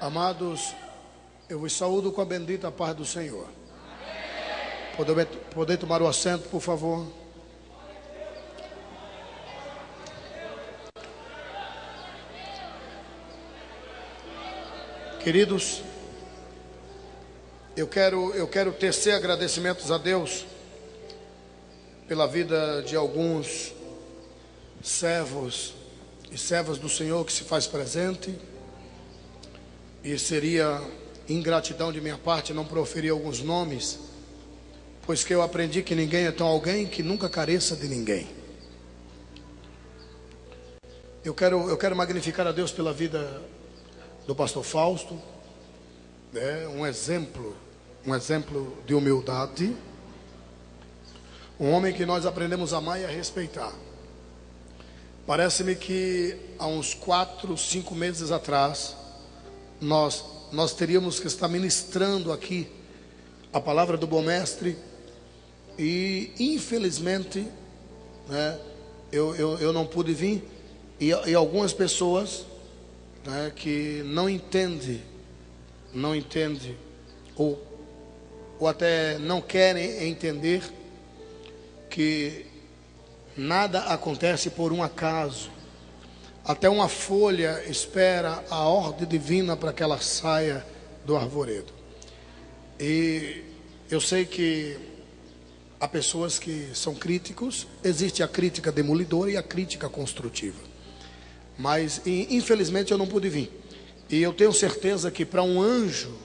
Amados, eu vos saúdo com a bendita paz do Senhor. Poder tomar o assento, por favor. Queridos, eu quero tecer agradecimentos a Deus pela vida de alguns servos e servas do Senhor que se faz presente. E seria ingratidão de minha parte não proferir alguns nomes, pois que eu aprendi que ninguém é tão alguém que nunca careça de ninguém. Eu quero magnificar a Deus pela vida do pastor Fausto, né? um exemplo de humildade, um homem que nós aprendemos a amar e a respeitar. Parece-me que há uns 4, 5 meses atrás nós teríamos que estar ministrando aqui a palavra do bom mestre, e infelizmente, né, eu não pude vir, e algumas pessoas, né, que não entendem ou até não querem entender que nada acontece por um acaso. Até uma folha espera a ordem divina para que ela saia do arvoredo. E eu sei que há pessoas que são críticos. Existe a crítica demolidora e a crítica construtiva. Mas infelizmente eu não pude vir. E eu tenho certeza que para um anjo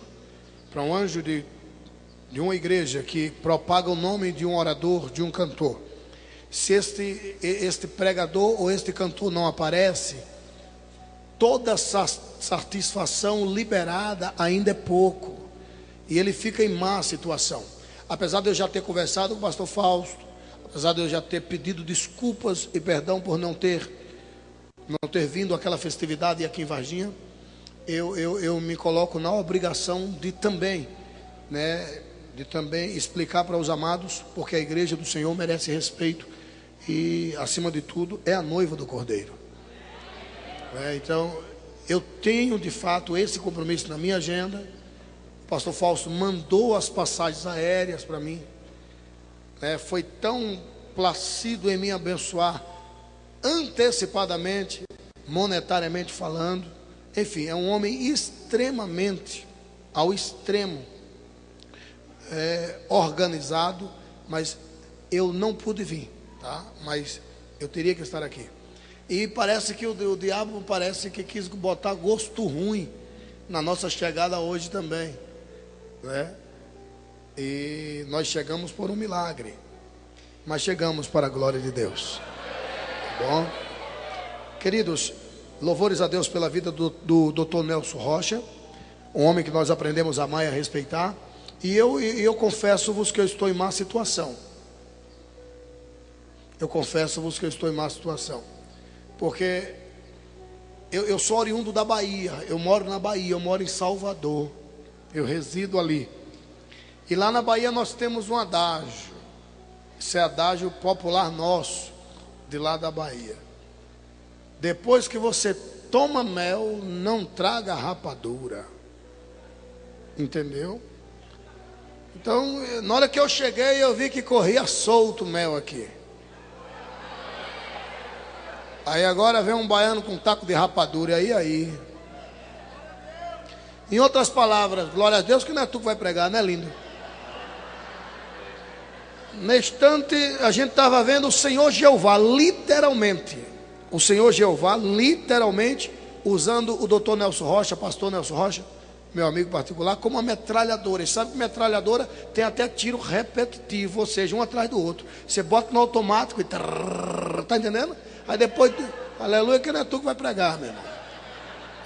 de uma igreja que propaga o nome de um orador, de um cantor, se este pregador ou este cantor não aparece, toda essa satisfação liberada ainda é pouco, e ele fica em má situação. Apesar de eu já ter conversado com o pastor Fausto, apesar de eu já ter pedido desculpas e perdão por não ter vindo àquela festividade aqui em Varginha, eu me coloco na obrigação de também, né, explicar para os amados, porque a igreja do Senhor merece respeito e, acima de tudo, é a noiva do Cordeiro. Então, eu tenho de fato esse compromisso na minha agenda. O pastor Fausto mandou as passagens aéreas para mim, foi tão placido em me abençoar antecipadamente, monetariamente falando. Enfim, é um homem extremamente, ao extremo, organizado, mas eu não pude vir, tá? Mas eu teria que estar aqui. E parece que o diabo parece que quis botar gosto ruim na nossa chegada hoje também, né? E nós chegamos por um milagre, mas chegamos para a glória de Deus. Tá bom? Queridos, louvores a Deus pela vida do Dr. Nelson Rocha, um homem que nós aprendemos a amar e a respeitar. E eu confesso-vos que eu estou em má situação. Porque eu sou oriundo da Bahia. Eu moro na Bahia, eu moro em Salvador. Eu resido ali. E lá na Bahia nós temos um adágio. Esse é adágio popular nosso, de lá da Bahia: depois que você toma mel, não traga rapadura. Entendeu? Então, na hora que eu cheguei, eu vi que corria solto o mel aqui. Aí agora vem um baiano com um taco de rapadura, e aí? Em outras palavras, glória a Deus que não é tu que vai pregar, né, lindo? Nesse instante, a gente estava vendo o Senhor Jeová, literalmente. O Senhor Jeová, literalmente, usando o doutor Nelson Rocha, pastor Nelson Rocha, meu amigo particular, como uma metralhadora. E sabe que metralhadora tem até tiro repetitivo, ou seja, um atrás do outro. Você bota no automático e tá entendendo? Aí depois, aleluia, que não é tu que vai pregar, meu irmão.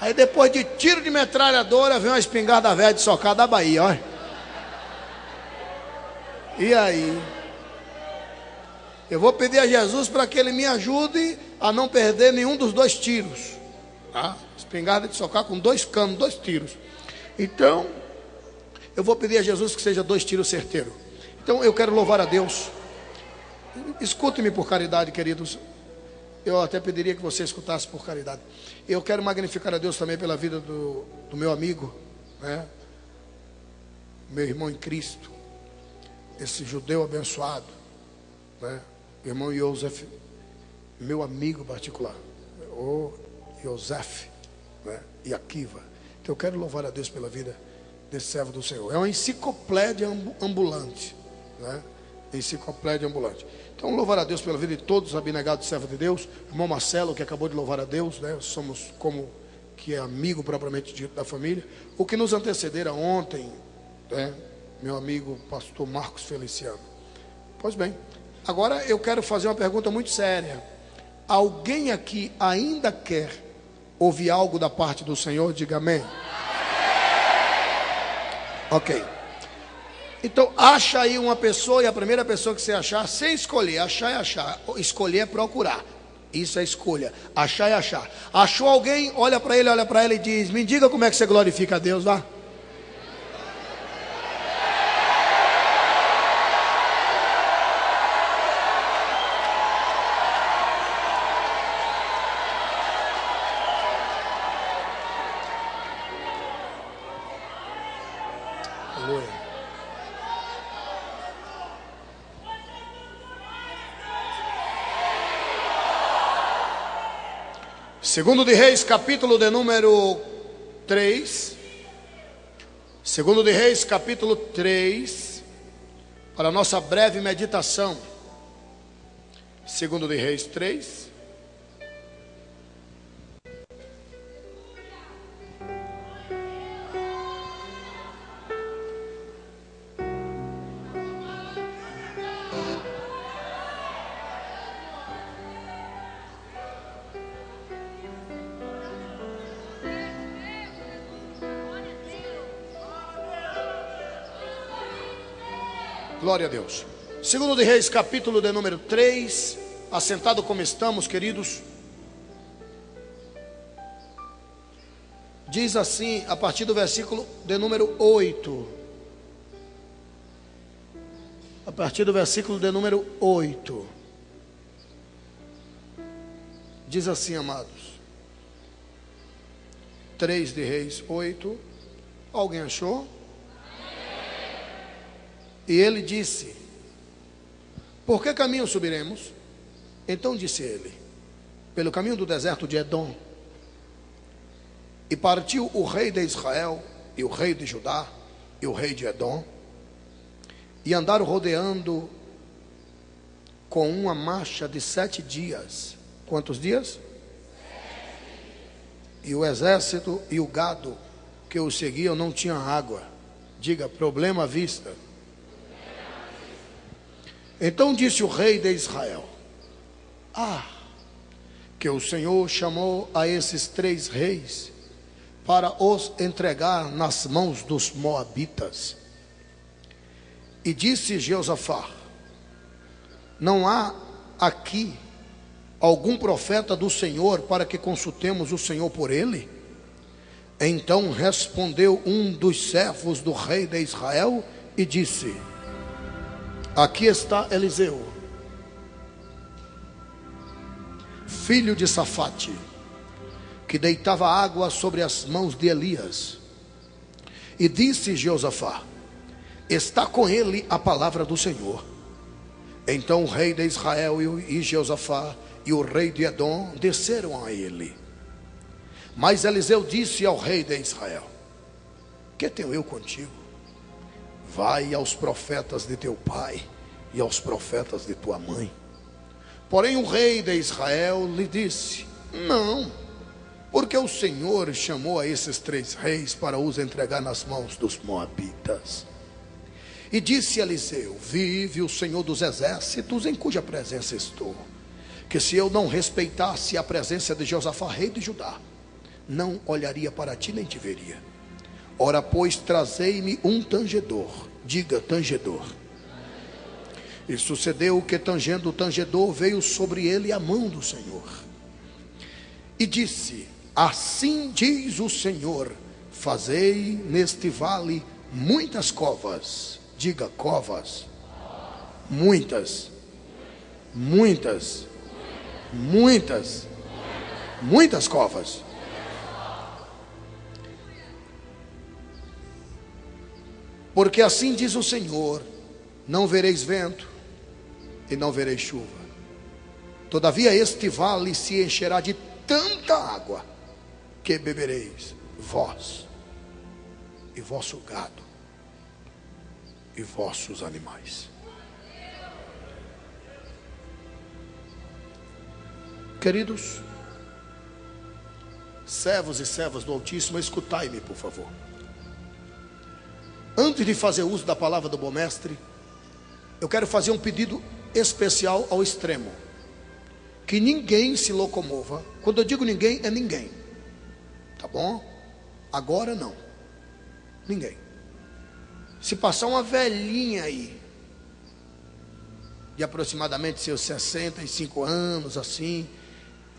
Aí depois de tiro de metralhadora, vem uma espingarda velha de socar da Bahia, olha. E aí? Eu vou pedir a Jesus para que Ele me ajude a não perder nenhum dos 2 tiros, tá? Espingarda de socar com 2 canos, 2 tiros. Então, eu vou pedir a Jesus que seja 2 tiros certeiros. Então, eu quero louvar a Deus. Escute-me por caridade, queridos. Eu até pediria que você escutasse por caridade. Eu quero magnificar a Deus também pela vida do meu amigo, né? Meu irmão em Cristo, esse judeu abençoado, né? Irmão Yosef, meu amigo particular, o Yosef, né? E Akiva. Então eu quero louvar a Deus pela vida desse servo do Senhor. É uma enciclopédia ambulante, né? Enciclopédia ambulante. Então louvar a Deus pela vida de todos os abnegados servos de Deus. Irmão Marcelo, que acabou de louvar a Deus, né? Somos como que é amigo propriamente dito da família. O que nos antecederam ontem, né? Meu amigo pastor Marcos Feliciano. Pois bem, agora eu quero fazer uma pergunta muito séria. Alguém aqui ainda quer ouvir algo da parte do Senhor? Diga amém. Ok. Então acha aí uma pessoa, e a primeira pessoa que você achar, sem escolher, achar é achar, escolher é procurar. Isso é escolha, achar é achar. Achou alguém, olha para ele e diz: me diga como é que você glorifica a Deus, vá. Aleluia. Segundo de Reis, capítulo de número 3. Segundo de Reis, capítulo 3. Para a nossa breve meditação. Segundo de Reis 3. Glória a Deus. Segundo de Reis, capítulo de número 3. Assentado como estamos, queridos. Diz assim, a partir do versículo de número 8. A partir do versículo de número 8. Diz assim, amados. 3 de Reis 8. Alguém achou? E ele disse: por que caminho subiremos? Então disse ele: pelo caminho do deserto de Edom. E partiu o rei de Israel, e o rei de Judá, e o rei de Edom, e andaram rodeando com uma marcha de 7 dias. Quantos dias? 7. E o exército e o gado que o seguiam não tinham água. Diga, problema à vista. Então disse o rei de Israel: que o Senhor chamou a esses 3 reis para os entregar nas mãos dos moabitas. E disse Jeosafá: não há aqui algum profeta do Senhor para que consultemos o Senhor por ele? Então respondeu um dos servos do rei de Israel e disse: aqui está Eliseu, filho de Safate, que deitava água sobre as mãos de Elias. E disse Jeosafá: está com ele a palavra do Senhor. Então o rei de Israel e Jeosafá e o rei de Edom desceram a ele. Mas Eliseu disse ao rei de Israel: que tenho eu contigo? Vai aos profetas de teu pai e aos profetas de tua mãe. Porém o rei de Israel lhe disse: não, porque o Senhor chamou a esses 3 reis para os entregar nas mãos dos moabitas. E disse Eliseu: vive o Senhor dos exércitos, em cuja presença estou, que se eu não respeitasse a presença de Josafá, rei de Judá, não olharia para ti nem te veria. Ora, pois, trazei-me um tangedor. Diga, tangedor. E sucedeu que, tangendo o tangedor, veio sobre ele a mão do Senhor. E disse: assim diz o Senhor: fazei neste vale muitas covas. Diga, covas. Muitas. Muitas. Muitas. Muitas covas. Porque assim diz o Senhor: não vereis vento e não vereis chuva, todavia este vale se encherá de tanta água, que bebereis vós e vosso gado e vossos animais. Queridos servos e servas do Altíssimo, escutai-me, por favor. Antes de fazer uso da palavra do bom mestre, eu quero fazer um pedido especial ao extremo: que ninguém se locomova. Quando eu digo ninguém, é ninguém, tá bom? Agora não, ninguém. Se passar uma velhinha aí, de aproximadamente seus 65 anos, assim,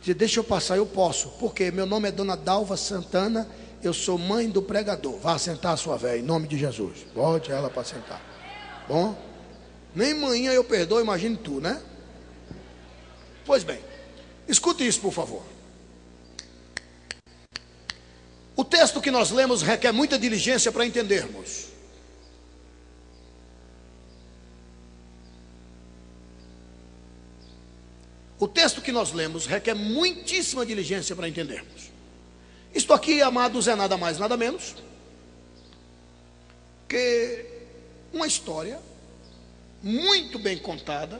dizer, deixa eu passar, eu posso, porque meu nome é Dona Dalva Santana, eu sou mãe do pregador. Vá sentar a sua velha, em nome de Jesus. Bote ela para sentar. Bom? Nem manhã eu perdoo, imagine tu, né? Pois bem, escute isso, por favor. O texto que nós lemos requer muita diligência para entendermos. O texto que nós lemos requer muitíssima diligência para entendermos. Isto aqui, amados, é nada mais, nada menos que uma história muito bem contada,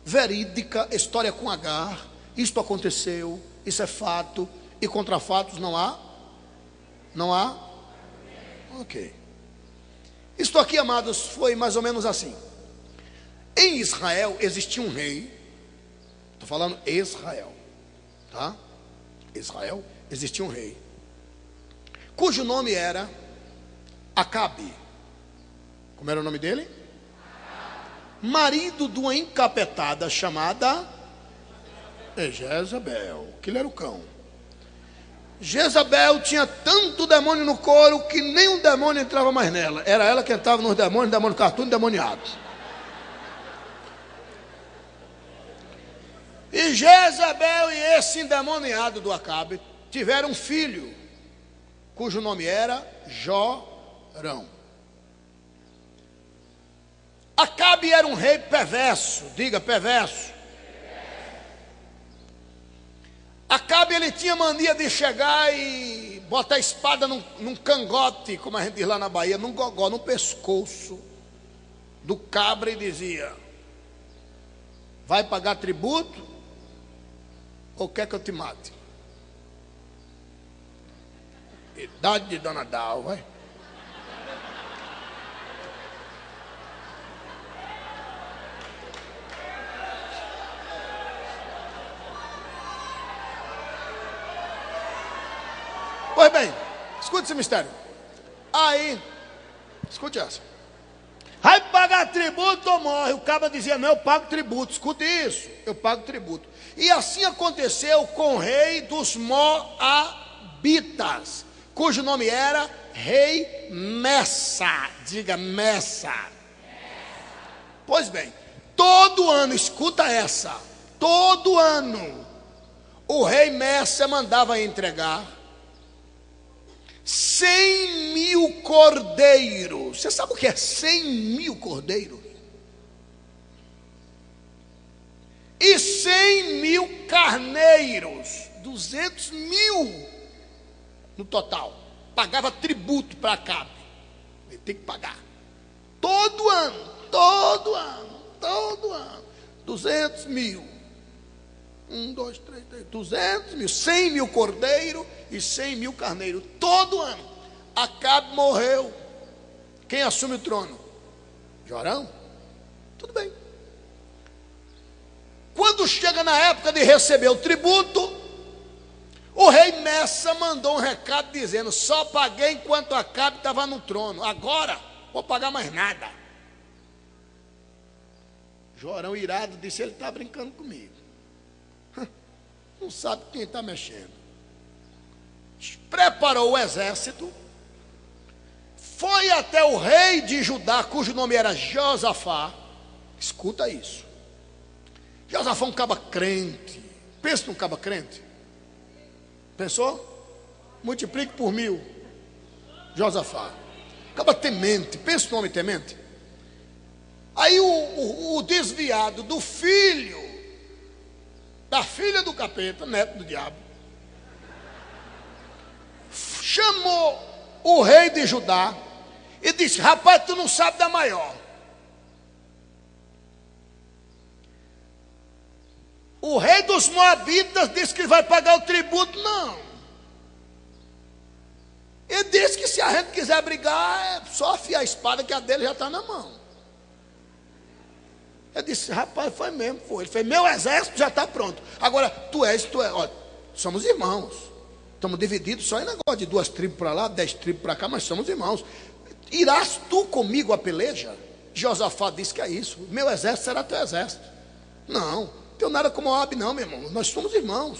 verídica, história com H. Isto aconteceu, isso é fato, e contra fatos não há? Não há? Ok. Isto aqui, amados, foi mais ou menos assim. Em Israel existia um rei. Estou falando Israel, tá? Israel, existia um rei, cujo nome era Acabe. Como era o nome dele? Marido de uma encapetada chamada Jezabel, que ele era o cão. Jezabel tinha tanto demônio no couro que nem um demônio entrava mais nela. Era ela que entrava nos demônios, demônio cartoon, demoniados. E Jezabel e esse endemoniado do Acabe tiveram um filho, cujo nome era Jorão. Acabe era um rei perverso, diga perverso. Acabe, ele tinha mania de chegar e botar a espada num cangote, como a gente diz lá na Bahia, num gogó, no pescoço do cabra, e dizia: vai pagar tributo ou quer que eu te mate? Idade de Dona Dalva, vai. Pois bem, escute esse mistério. Aí, escute essa: vai pagar tributo ou morre? O cabra dizia: não, eu pago tributo. Escute isso, eu pago tributo. E assim aconteceu com o rei dos Moabitas, cujo nome era Rei Messa. Diga Messa. Pois bem, todo ano, escuta essa, todo ano o rei Messa mandava entregar 100.000 cordeiros. Você sabe o que é 100.000 cordeiros? E 100.000 carneiros, 200.000 no total. Pagava tributo para Acabe. Ele tem que pagar todo ano, todo ano, todo ano. 200.000. 1, 2, 3, 200.000, 100.000 cordeiros e 100.000 carneiros, todo ano. Acabe morreu. Quem assume o trono? Jorão? Tudo bem. Quando chega na época de receber o tributo, o rei Messa mandou um recado dizendo: só paguei enquanto Acabe estava no trono, agora vou pagar mais nada. Jorão, irado, disse: ele está brincando comigo. Não sabe quem está mexendo. Preparou o exército, foi até o rei de Judá, cujo nome era Josafá. Escuta isso. Josafá é um caba crente. Pensa num caba crente. Pensou? Multiplique por 1000. Josafá. Acaba temente, pensa no homem temente. Aí o desviado do filho, da filha do capeta, neto do diabo, chamou o rei de Judá e disse: rapaz, tu não sabe da maior. O rei dos Moabitas disse que vai pagar o tributo. Não. Ele disse que se a gente quiser brigar, é só afiar a espada que a dele já está na mão. Eu disse: rapaz, foi mesmo, foi. Ele fez: meu exército já está pronto. Agora, tu és, olha, somos irmãos. Estamos divididos só em negócio de 2 tribos para lá, 10 tribos para cá, mas somos irmãos. Irás tu comigo a peleja? Josafá disse que é isso. Meu exército será teu exército. Não tenho nada com Moabe não, meu irmão. Nós somos irmãos,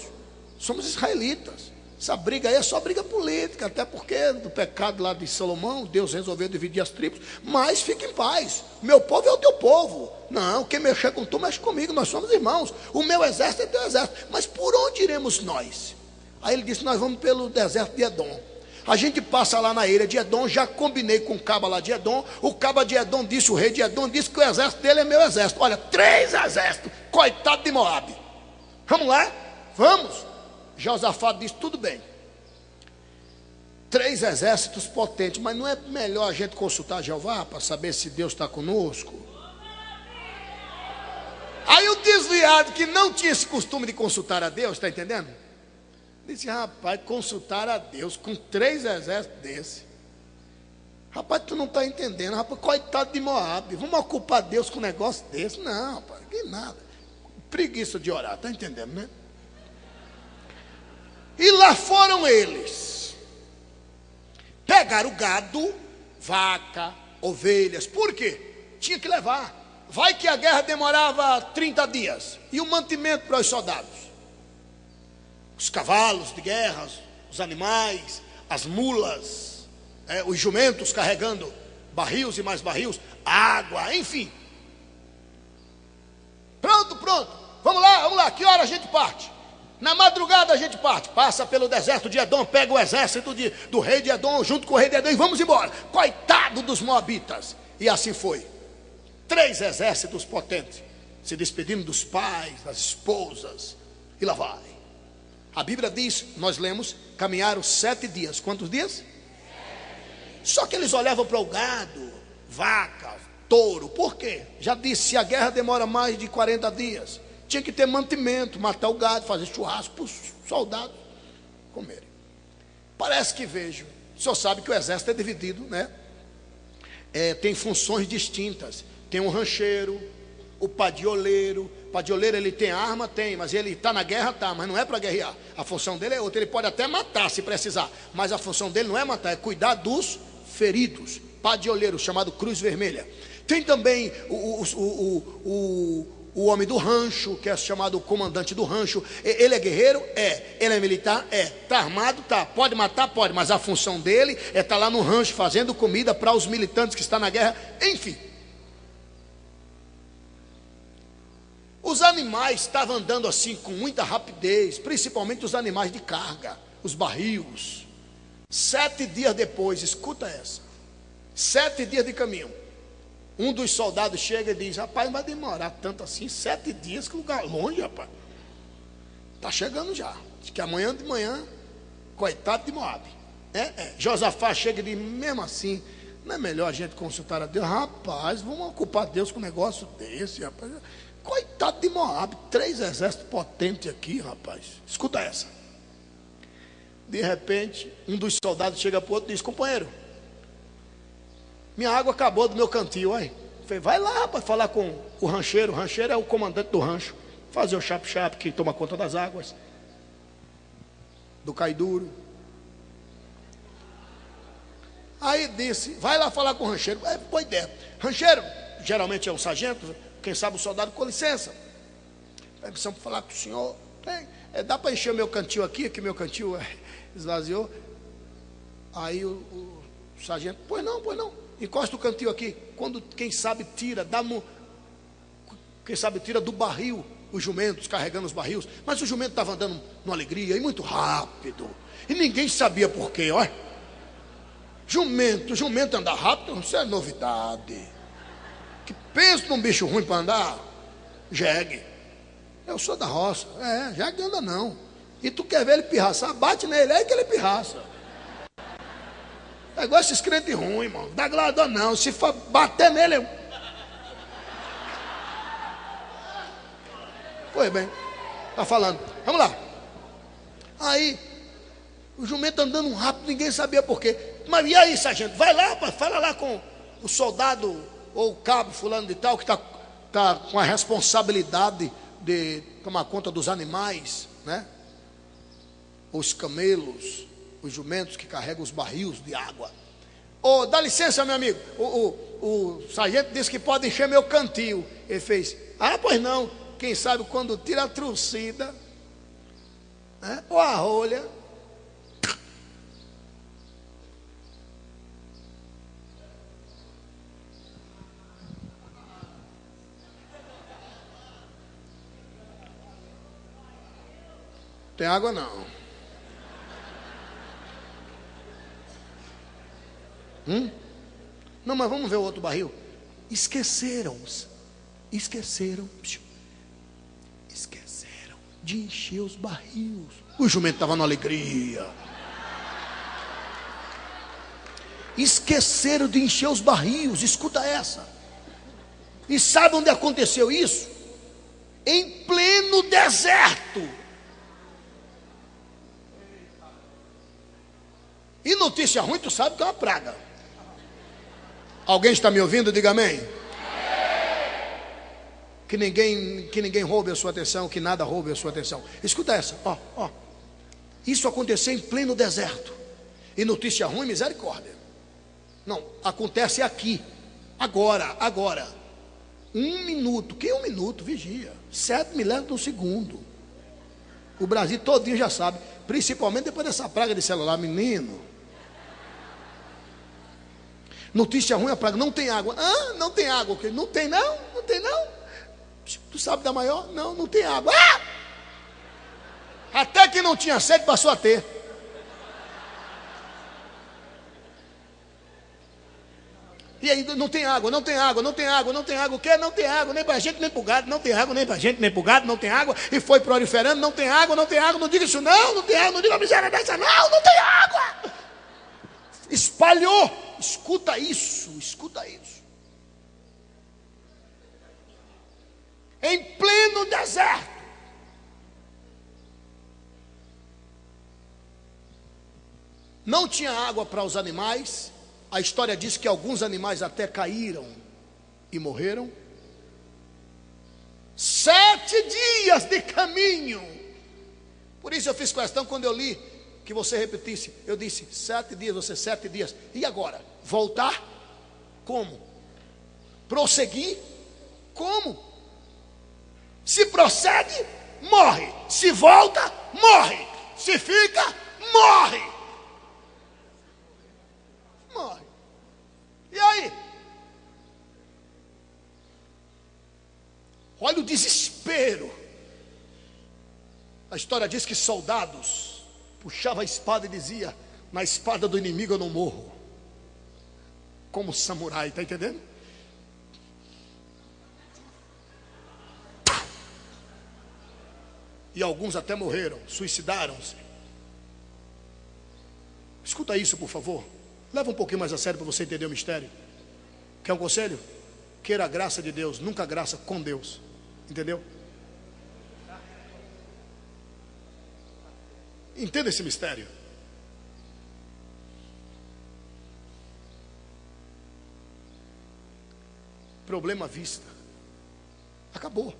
somos israelitas. Essa briga aí é só briga política, até porque do pecado lá de Salomão, Deus resolveu dividir as tribos. Mas fique em paz, meu povo é o teu povo. Não, quem mexer com tu, mexe comigo, nós somos irmãos. O meu exército é teu exército. Mas por onde iremos nós? Aí ele disse: nós vamos pelo deserto de Edom. A gente passa lá na ilha de Edom. Já combinei com o caba lá de Edom. O caba de Edom disse, o rei de Edom disse que o exército dele é meu exército. Olha, 3 exércitos, coitado de Moabe. Vamos lá? Vamos. Josafá disse: tudo bem, 3 exércitos potentes, mas não é melhor a gente consultar Jeová para saber se Deus está conosco? Aí o desviado, que não tinha esse costume de consultar a Deus, está entendendo? Disse: rapaz, consultar a Deus com 3 exércitos desse. Rapaz, tu não está entendendo, rapaz, coitado de Moabe. Vamos ocupar Deus com um negócio desse? Não, rapaz, que nada. Preguiça de orar, está entendendo, né? E lá foram eles. Pegaram o gado, vaca, ovelhas. Por quê? Tinha que levar. Vai que a guerra demorava 30 dias. E o mantimento para os soldados? Os cavalos de guerra, os animais, as mulas, os jumentos carregando barris e mais barris, água, enfim. Pronto, vamos lá, que hora a gente parte? Na madrugada a gente parte, passa pelo deserto de Edom, pega o exército do rei de Edom, junto com o rei de Edom, e vamos embora. Coitado dos moabitas. E assim foi. 3 exércitos potentes, se despedindo dos pais, das esposas, e lá vai. A Bíblia diz, nós lemos, caminharam 7 dias. Quantos dias? 7. Só que eles olhavam para o gado, vaca, touro. Por quê? Já disse, se a guerra demora mais de 40 dias, tinha que ter mantimento, matar o gado, fazer churrasco para os soldados comerem. Parece que vejo. O senhor sabe que o exército é dividido, né? Tem funções distintas. Tem um rancheiro, o padioleiro. O padioleiro, ele tem arma? Tem, mas ele está na guerra? Tá, mas não é para guerrear. A função dele é outra. Ele pode até matar se precisar, mas a função dele não é matar, é cuidar dos feridos. Padioleiro, chamado Cruz Vermelha. Tem também o homem do rancho, que é chamado comandante do rancho. Ele é guerreiro? É. Ele é militar? É. Está armado? Tá. Pode matar? Pode. Mas a função dele é estar lá no rancho fazendo comida para os militantes que estão na guerra. Enfim. Os animais estavam andando assim com muita rapidez, principalmente os animais de carga, os barris. 7 dias depois, escuta essa. 7 dias de caminho. Um dos soldados chega e diz: rapaz, vai demorar tanto assim, 7 dias, que lugar longe, rapaz. Está chegando já. Diz que amanhã de manhã, coitado de Moabe. Josafá chega e diz: mesmo assim, não é melhor a gente consultar a Deus? Rapaz, vamos ocupar Deus com um negócio desse, rapaz. Coitado de Moabe, 3 exércitos potentes aqui, rapaz. Escuta essa. De repente, um dos soldados chega para o outro e diz: companheiro, minha água acabou do meu cantil. Aí, vai lá, rapaz, falar com o rancheiro. O rancheiro é o comandante do rancho. Fazer o chap-chap que toma conta das águas do cai duro. Aí disse: vai lá falar com o rancheiro. Boa ideia. Rancheiro, geralmente é um sargento, quem sabe o soldado, com licença. Precisamos falar com o senhor. Dá para encher o meu cantil aqui, que meu cantil esvaziou. Aí o sargento: pois não. Encosta o cantil aqui. Quando, quem sabe, tira do barril os jumentos, carregando os barris. Mas o jumento estava andando numa alegria e muito rápido. E ninguém sabia por quê, olha. Jumento andar rápido, isso é novidade. Que pensa num bicho ruim para andar? Jegue. Eu sou da roça. Jegue anda não. E tu quer ver ele pirraçar? Bate nele, é aí que ele pirraça. É igual esses crentes ruins, irmão. Dá glória não. Se for bater nele. Pois bem, tá falando. Vamos lá. Aí, o jumento andando rápido, ninguém sabia por quê. Mas e aí, sargento? Vai lá, fala lá com o soldado ou o cabo fulano de tal, que tá com a responsabilidade de tomar conta dos animais, né? Os camelos, os jumentos que carregam os barris de água. Dá licença, meu amigo. O sargento disse que pode encher meu cantil. Ele fez, pois não. Quem sabe quando tira a trucida, né? Ou a rolha. Tem água não. Não, mas vamos ver o outro barril. Esqueceram de encher os barris. O jumento estava na alegria. Esqueceram de encher os barris. Escuta essa. E sabe onde aconteceu isso? Em pleno deserto. E notícia ruim, tu sabe que é uma praga. Alguém está me ouvindo? Diga amém. Que ninguém roube a sua atenção, que nada roube a sua atenção. Escuta essa, ó. Isso aconteceu em pleno deserto. E notícia ruim, misericórdia. Não, acontece aqui, agora. 1 minuto, que 1 minuto? Vigia, 7 milésimos de um segundo. O Brasil todinho já sabe, principalmente depois dessa praga de celular, menino. Notícia ruim, a praga, não tem água. Não tem água, não tem não. Tu sabe da maior? Não tem água. Até que não tinha sede, passou a ter. E aí, não tem água. O quê? Não tem água, nem para gente, nem para o gado. Não tem água, nem para gente, nem para o gado. Não tem água. E foi proliferando, não tem água. Não diga isso não tem água. Não diga a miséria dessa, não tem água. Espalhou. Escuta isso. Em pleno deserto. Não tinha água para os animais. A história diz que alguns animais até caíram e morreram. 7 dias de caminho. Por isso eu fiz questão quando eu li que você repetisse. Eu disse 7 dias, você 7 dias. E agora? Voltar? Como? Prosseguir? Como? Se procede, morre. Se volta, morre. Se fica, morre. E aí? Olha o desespero. A história diz que soldados puxavam a espada e dizia: na espada do inimigo eu não morro. Como samurai, está entendendo? E alguns até morreram, suicidaram-se. Escuta isso, por favor. Leva um pouquinho mais a sério para você entender o mistério. Quer um conselho? Queira a graça de Deus, nunca a graça com Deus. Entendeu? Entenda esse mistério. Problema à vista. Acabou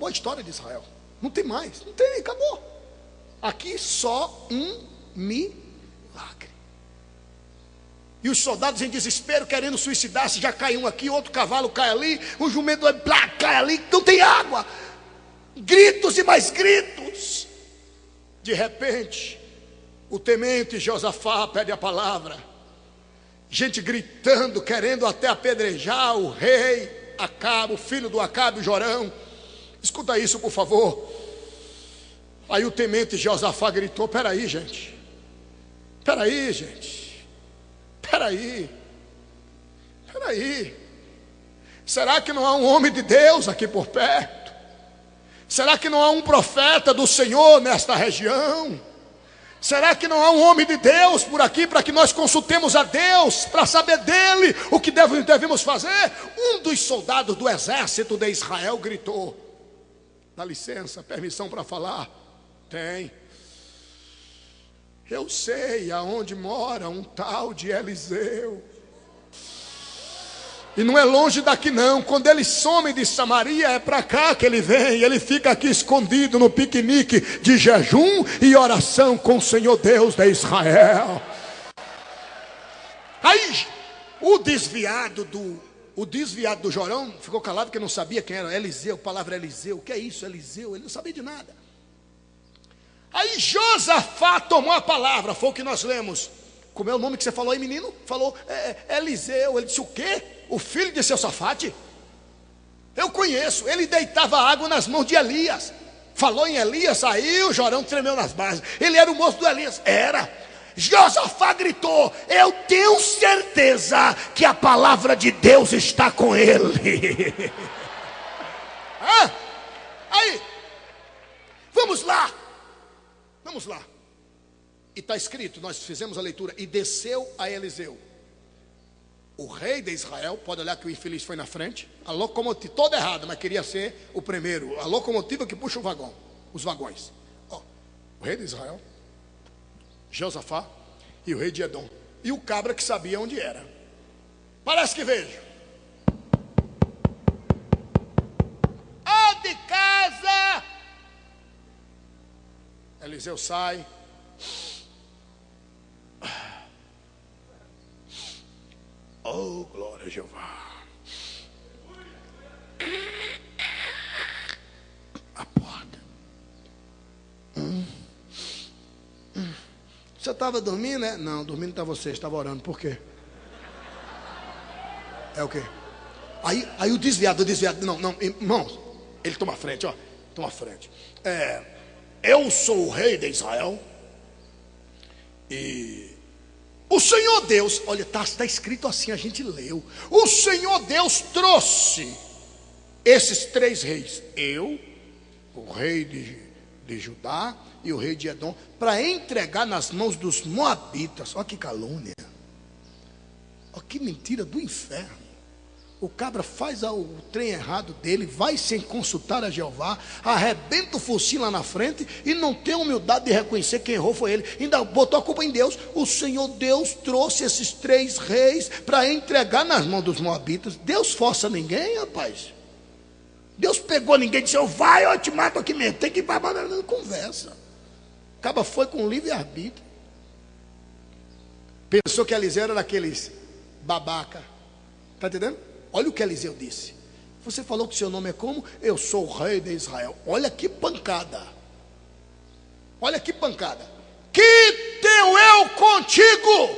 a história de Israel. Não tem mais, acabou. Aqui só um milagre. E os soldados em desespero, querendo suicidar-se, já cai um aqui, outro cavalo cai ali, um jumento cai ali, não tem água. Gritos e mais gritos. De repente, o temente Josafá pede a palavra. Gente gritando, querendo até apedrejar o rei Acabe, o filho do Acabe, Jorão. Escuta isso, por favor. Aí o temente Josafá gritou: peraí, gente. Peraí. Será que não há um homem de Deus aqui por perto? Será que não há um profeta do Senhor nesta região? Será que não há um homem de Deus por aqui para que nós consultemos a Deus, para saber dele o que devemos fazer? Um dos soldados do exército de Israel gritou: dá licença, permissão para falar? Tem. Eu sei aonde mora um tal de Eliseu. E não é longe daqui não. Quando ele some de Samaria, é para cá que ele vem. Ele fica aqui escondido no piquenique de jejum e oração com o Senhor Deus de Israel. Aí o desviado do Jorão ficou calado porque não sabia quem era Eliseu. A palavra Eliseu, o que é isso, Eliseu? Ele não sabia de nada. Aí Josafá tomou a palavra, foi o que nós lemos. Como é o nome que você falou aí, menino? Falou Eliseu. Ele disse: o quê? O filho de Josafate? Eu conheço. Ele deitava água nas mãos de Elias. Falou em Elias, aí o Jorão tremeu nas bases. Ele era o moço do Elias. Era. Josafá gritou: eu tenho certeza que a palavra de Deus está com ele. Aí, vamos lá. E está escrito, nós fizemos a leitura: e desceu a Eliseu, o rei de Israel. Pode olhar que o infeliz foi na frente. A locomotiva, toda errada, mas queria ser o primeiro. A locomotiva que puxa os vagões. O rei de Israel, Josafá e o rei de Edom. E o cabra que sabia onde era. Parece que vejo. De casa. Eliseu sai. Oh, glória a Jeová. A porta. Você estava dormindo, né? Não, dormindo está você, estava orando. Por quê? É o quê? Aí o desviado. Não, irmãos, ele toma a frente, ó. Toma a frente. Eu sou o rei de Israel. E o Senhor Deus, olha, está escrito assim, a gente leu. O Senhor Deus trouxe esses 3 reis, eu, o rei de Judá e o rei de Edom, para entregar nas mãos dos moabitas. Olha que calúnia, olha que mentira do inferno. O cabra faz o trem errado dele, vai sem consultar a Jeová, arrebenta o focinho lá na frente e não tem humildade de reconhecer quem errou foi ele. Ainda botou a culpa em Deus. O Senhor Deus trouxe esses 3 reis para entregar nas mãos dos moabitas. Deus força ninguém, rapaz. Deus pegou ninguém e disse: eu te mato aqui mesmo. Tem que ir para a conversa. O cabra foi com livre-arbítrio. Pensou que Eliseu era daqueles babaca. Está entendendo? Olha o que Eliseu disse. Você falou que seu nome é como? Eu sou o rei de Israel. Olha que pancada. Olha que pancada. Que tenho eu contigo?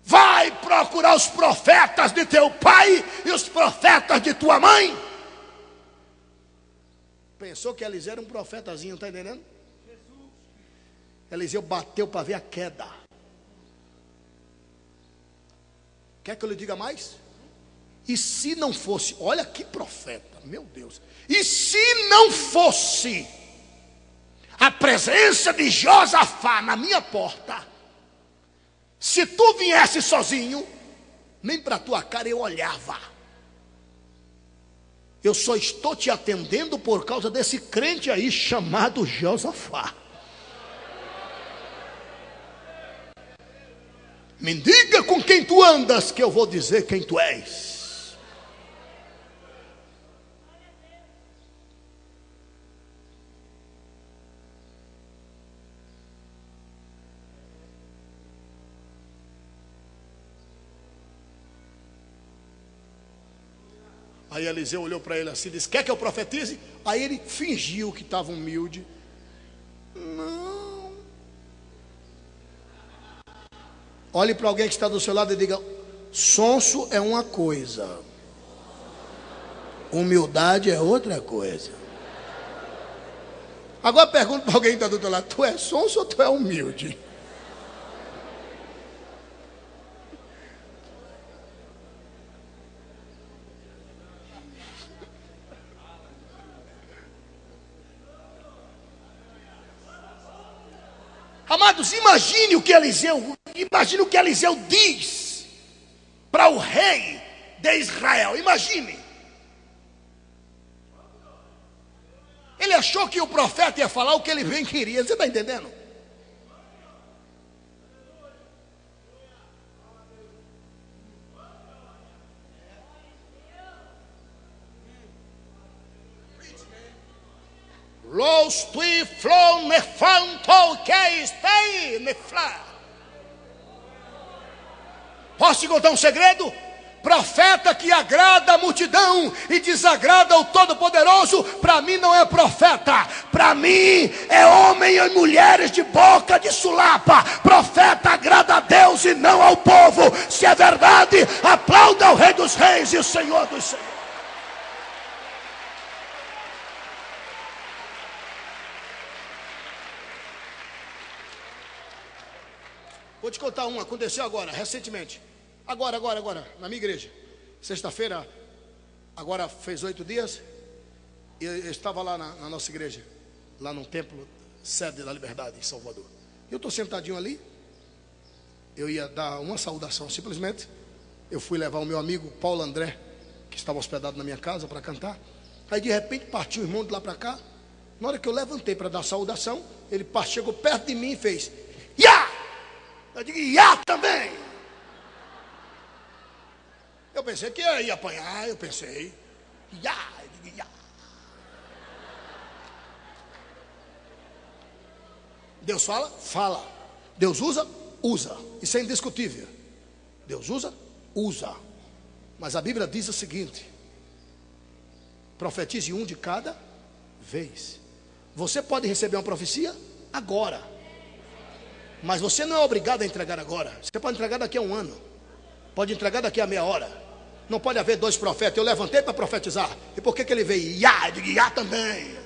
Vai procurar os profetas de teu pai e os profetas de tua mãe. Pensou que Eliseu era um profetazinho, está entendendo? Eliseu bateu para ver a queda. Quer que eu lhe diga mais? E se não fosse, olha que profeta, meu Deus. E se não fosse a presença de Josafá na minha porta, se tu viesse sozinho, nem para tua cara eu olhava. Eu só estou te atendendo por causa desse crente aí chamado Josafá. Me diga com quem tu andas, que eu vou dizer quem tu és. Aí Eliseu olhou para ele assim e disse: quer que eu profetize? Aí ele fingiu que estava humilde. Não. Olhe para alguém que está do seu lado e diga: sonso é uma coisa, humildade é outra coisa. Agora pergunta para alguém que está do teu lado: tu é sonso ou tu é humilde? Amados, imagine o que Eliseu diz para o rei de Israel. Imagine. Ele achou que o profeta ia falar o que ele bem queria. Você está entendendo? Los tui flon me fanto que estei me fla. Posso te contar um segredo? Profeta que agrada a multidão e desagrada o Todo-Poderoso, para mim não é profeta. Para mim é homem e mulheres de boca de sulapa. Profeta agrada a Deus e não ao povo. Se é verdade, aplauda o Rei dos Reis e o Senhor dos Senhores. Vou te contar um, aconteceu agora, recentemente. Agora, na minha igreja. Sexta-feira, agora fez 8 dias. Eu estava lá na nossa igreja, lá no templo, sede da Liberdade, em Salvador. Eu estou sentadinho ali. Eu ia dar uma saudação, simplesmente. Eu fui levar o meu amigo Paulo André, que estava hospedado na minha casa, para cantar. Aí de repente partiu o irmão de lá para cá. Na hora que eu levantei para dar saudação, ele chegou perto de mim e fez: "Ya!" Eu digo: "Ya também." Eu pensei que ia apanhar, eu pensei. Ya, eu digo: "Ya." Deus fala? Fala. Deus usa? Usa. Isso é indiscutível. Deus usa? Usa. Mas a Bíblia diz o seguinte: profetize um de cada vez. Você pode receber uma profecia agora, mas você não é obrigado a entregar agora. Você pode entregar daqui a 1 ano, pode entregar daqui a meia hora. Não pode haver 2 profetas. Eu levantei para profetizar. E por que ele veio? Ya, eu digo: "Ya também."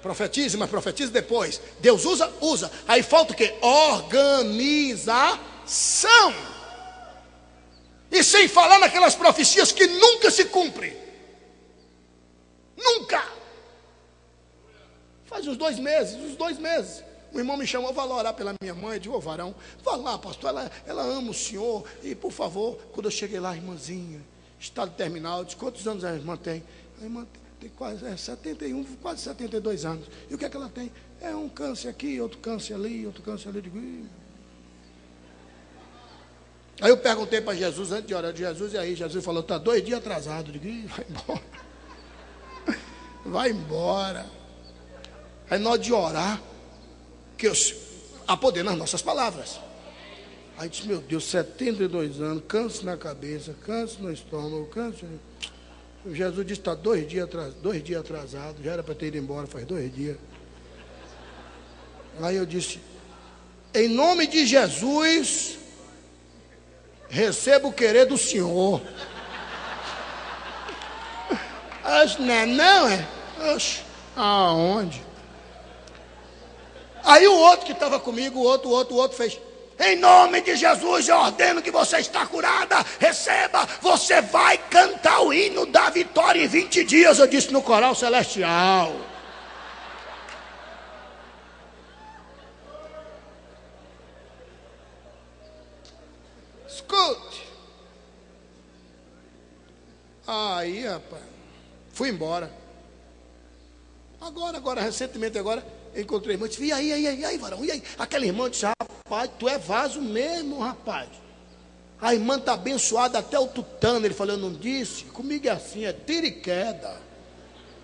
Profetize, mas profetize depois. Deus usa? Usa. Aí falta o quê? Organização. E sem falar naquelas profecias que nunca se cumprem. Nunca. Faz uns 2 meses. O irmão me chamou, vai lá orar pela minha mãe. Eu digo: "Ô varão, vá lá, pastor, ela ama o senhor. E por favor." Quando eu cheguei lá, irmãzinha, estado terminal, eu disse: "Quantos anos a irmã tem?" A irmã tem quase 71, quase 72 anos. E o que é que ela tem? É um câncer aqui, outro câncer ali, outro câncer ali. Eu digo: "Ih." Aí eu perguntei para Jesus, antes de orar de Jesus, e aí Jesus falou: "Está 2 dias atrasado." Eu digo: "Ih, vai embora." Vai embora. Aí nós de orar, que há poder nas nossas palavras. Aí disse: "Meu Deus, 72 anos, câncer na cabeça, câncer no estômago, câncer." Jesus disse: "Está 2 dias atrasado." Já era para ter ido embora faz 2 dias. Aí eu disse: "Em nome de Jesus, receba o querer do Senhor." Acho não é? Oxe, aonde? Aí o outro que estava comigo, o outro fez: "Em nome de Jesus, eu ordeno que você está curada. Receba, você vai cantar o hino da vitória em 20 dias. Eu disse: "No coral celestial." Escute. Aí, rapaz, fui embora. Agora, recentemente, encontrei a irmã, disse: "E aí, varão, e aí?" Aquela irmã disse: "Rapaz, tu é vaso mesmo, rapaz. A irmã está abençoada até o tutano." Ele falou: "Eu não disse? Comigo é assim, é tiro e queda.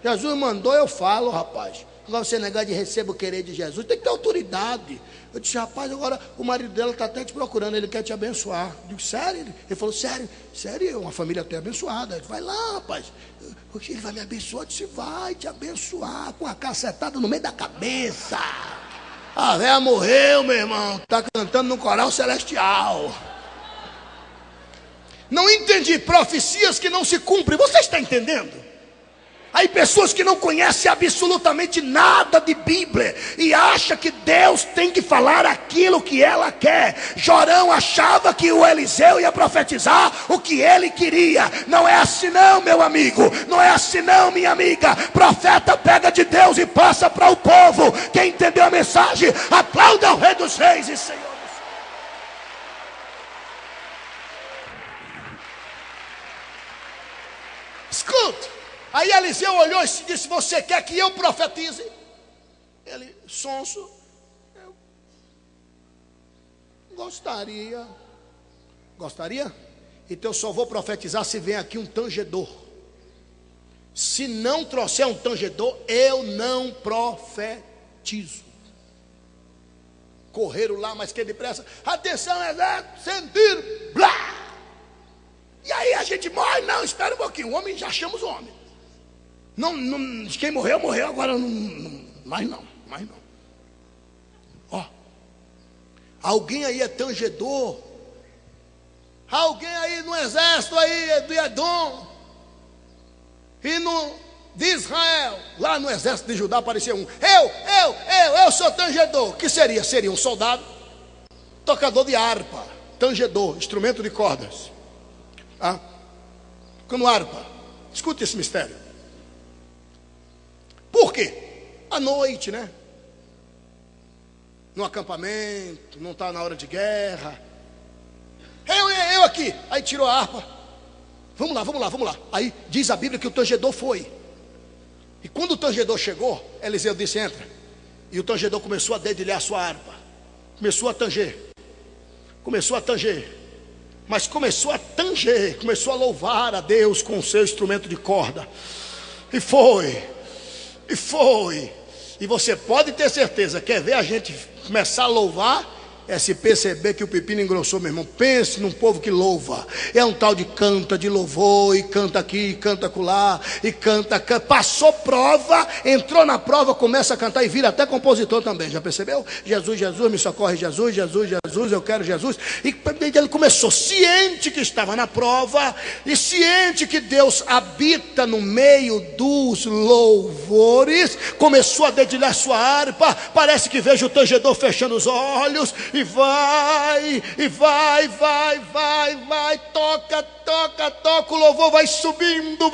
Jesus mandou, eu falo, rapaz. Agora você negar de receber o querer de Jesus, tem que ter autoridade." Eu disse: "Rapaz, agora o marido dela está até te procurando, ele quer te abençoar." Eu digo: "Sério?" Ele falou: sério, uma família até abençoada." Eu disse: "Vai lá, rapaz, ele vai me abençoar." Eu disse: "Vai te abençoar com a cacetada no meio da cabeça. A véia morreu, meu irmão, está cantando no coral celestial." Não entendi. Profecias que não se cumprem. Você está entendendo? Aí pessoas que não conhecem absolutamente nada de Bíblia e acham que Deus tem que falar aquilo que ela quer. Jorão achava que o Eliseu ia profetizar o que ele queria. Não é assim não, meu amigo. Não é assim não, minha amiga. Profeta pega de Deus e passa para o povo. Quem entendeu a mensagem, aplauda o Rei dos Reis e Senhor. Escuta. Aí Eliseu olhou e disse: você quer que eu profetize? Ele, sonso, eu gostaria. Gostaria? Então eu só vou profetizar se vem aqui um tangedor. Se não trouxer um tangedor, eu não profetizo. Correram lá, mas que depressa. Atenção, exército, sentir, blá. E aí a gente morre, não, espera um pouquinho. O homem, já chama os homens. Não, quem morreu, morreu, agora mais não. Ó, alguém aí é tangedor, alguém aí no exército aí do Edom, e de Israel, lá no exército de Judá aparecia um, eu sou tangedor. Que seria? Seria um soldado, tocador de harpa, tangedor, instrumento de cordas, tocando harpa. Escute esse mistério. Por quê? À noite, né? No acampamento, não está na hora de guerra. Eu aqui. Aí tirou a harpa. Vamos lá. Aí diz a Bíblia que o tangedor foi. E quando o tangedor chegou, Eliseu disse: entra. E o tangedor começou a dedilhar a sua harpa. Começou a tanger. Mas começou a louvar a Deus com o seu instrumento de corda. E foi. E você pode ter certeza, quer ver a gente começar a louvar, é se perceber que o pepino engrossou, meu irmão. Pense num povo que louva. É um tal de canta, de louvor, e canta aqui, e canta acolá, e canta. Passou prova, entrou na prova, começa a cantar e vira até compositor também. Já percebeu? Jesus, me socorre, Jesus, eu quero Jesus. E ele começou, ciente que estava na prova, e ciente que Deus habita no meio dos louvores, começou a dedilhar sua harpa. Parece que vejo o tangedor fechando os olhos. E vai, toca, o louvor vai subindo,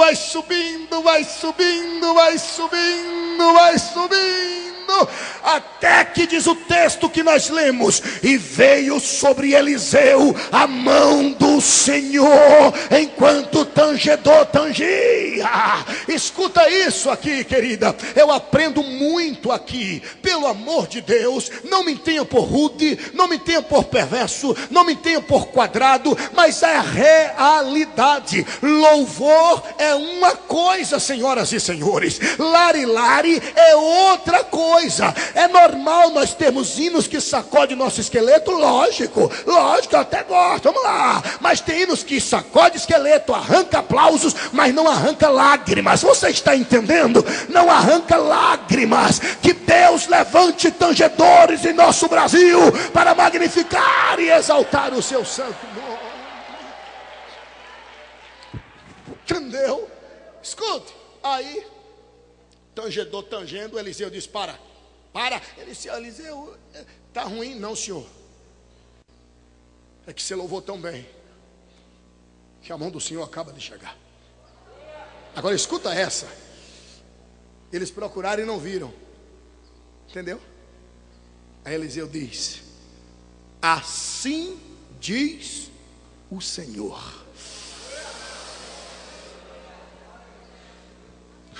até que diz o texto que nós lemos: e veio sobre Eliseu a mão do Senhor, enquanto o tangedor tangia. Escuta isso aqui, querida, eu aprendo muito aqui, pelo amor de Deus. Não me tenha por rude, não me tenha por perverso, não me tenha por quadrado, mas é realidade. Louvor é uma coisa, senhoras e senhores, lari é outra coisa. É normal nós termos hinos que sacode nosso esqueleto, lógico, eu até gosto, vamos lá. Mas tem hinos que sacode esqueleto, arranca aplausos, mas não arranca lágrimas. Você está entendendo? Não arranca lágrimas. Que Deus levante tangedores em nosso Brasil para magnificar e exaltar o seu santo nome. Entendeu? Escute. Aí tangedor tangendo, Eliseu diz: para. Ele disse: Eliseu, está ruim? Não, senhor. É que você louvou tão bem que a mão do Senhor acaba de chegar. Agora escuta essa. Eles procuraram e não viram. Entendeu? Aí Eliseu diz: assim diz o Senhor: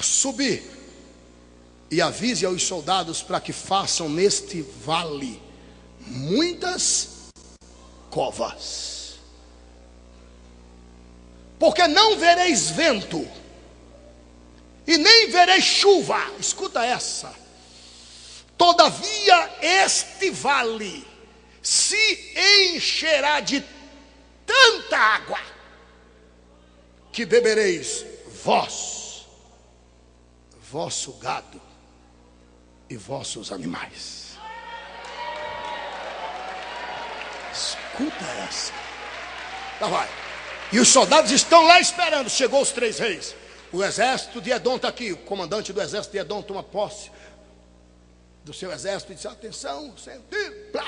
subi e avise aos soldados para que façam neste vale muitas covas, porque não vereis vento e nem vereis chuva. Escuta essa. Todavia este vale se encherá de tanta água que bebereis vós, vosso gado e vossos animais. Escuta essa. Lá vai. E os soldados estão lá esperando. Chegou os 3 reis. O exército de Edom está aqui. O comandante do exército de Edom toma posse do seu exército e diz: atenção, sentido, plá.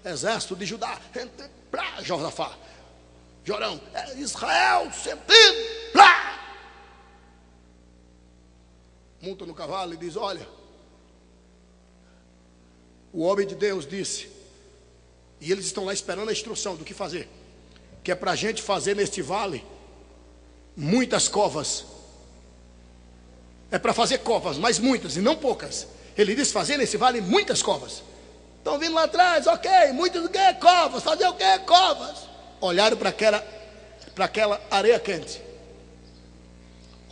Exército de Judá, plá. Josafá, Jorão, Israel, sentido, plá. Monta no cavalo e diz: olha, o homem de Deus disse, e eles estão lá esperando a instrução do que fazer, que é para a gente fazer neste vale muitas covas. É para fazer covas, mas muitas e não poucas. Ele disse fazer nesse vale muitas covas. Estão vindo lá atrás, ok, muitas o que? Covas, fazer o que? Covas. Olharam para aquela areia quente.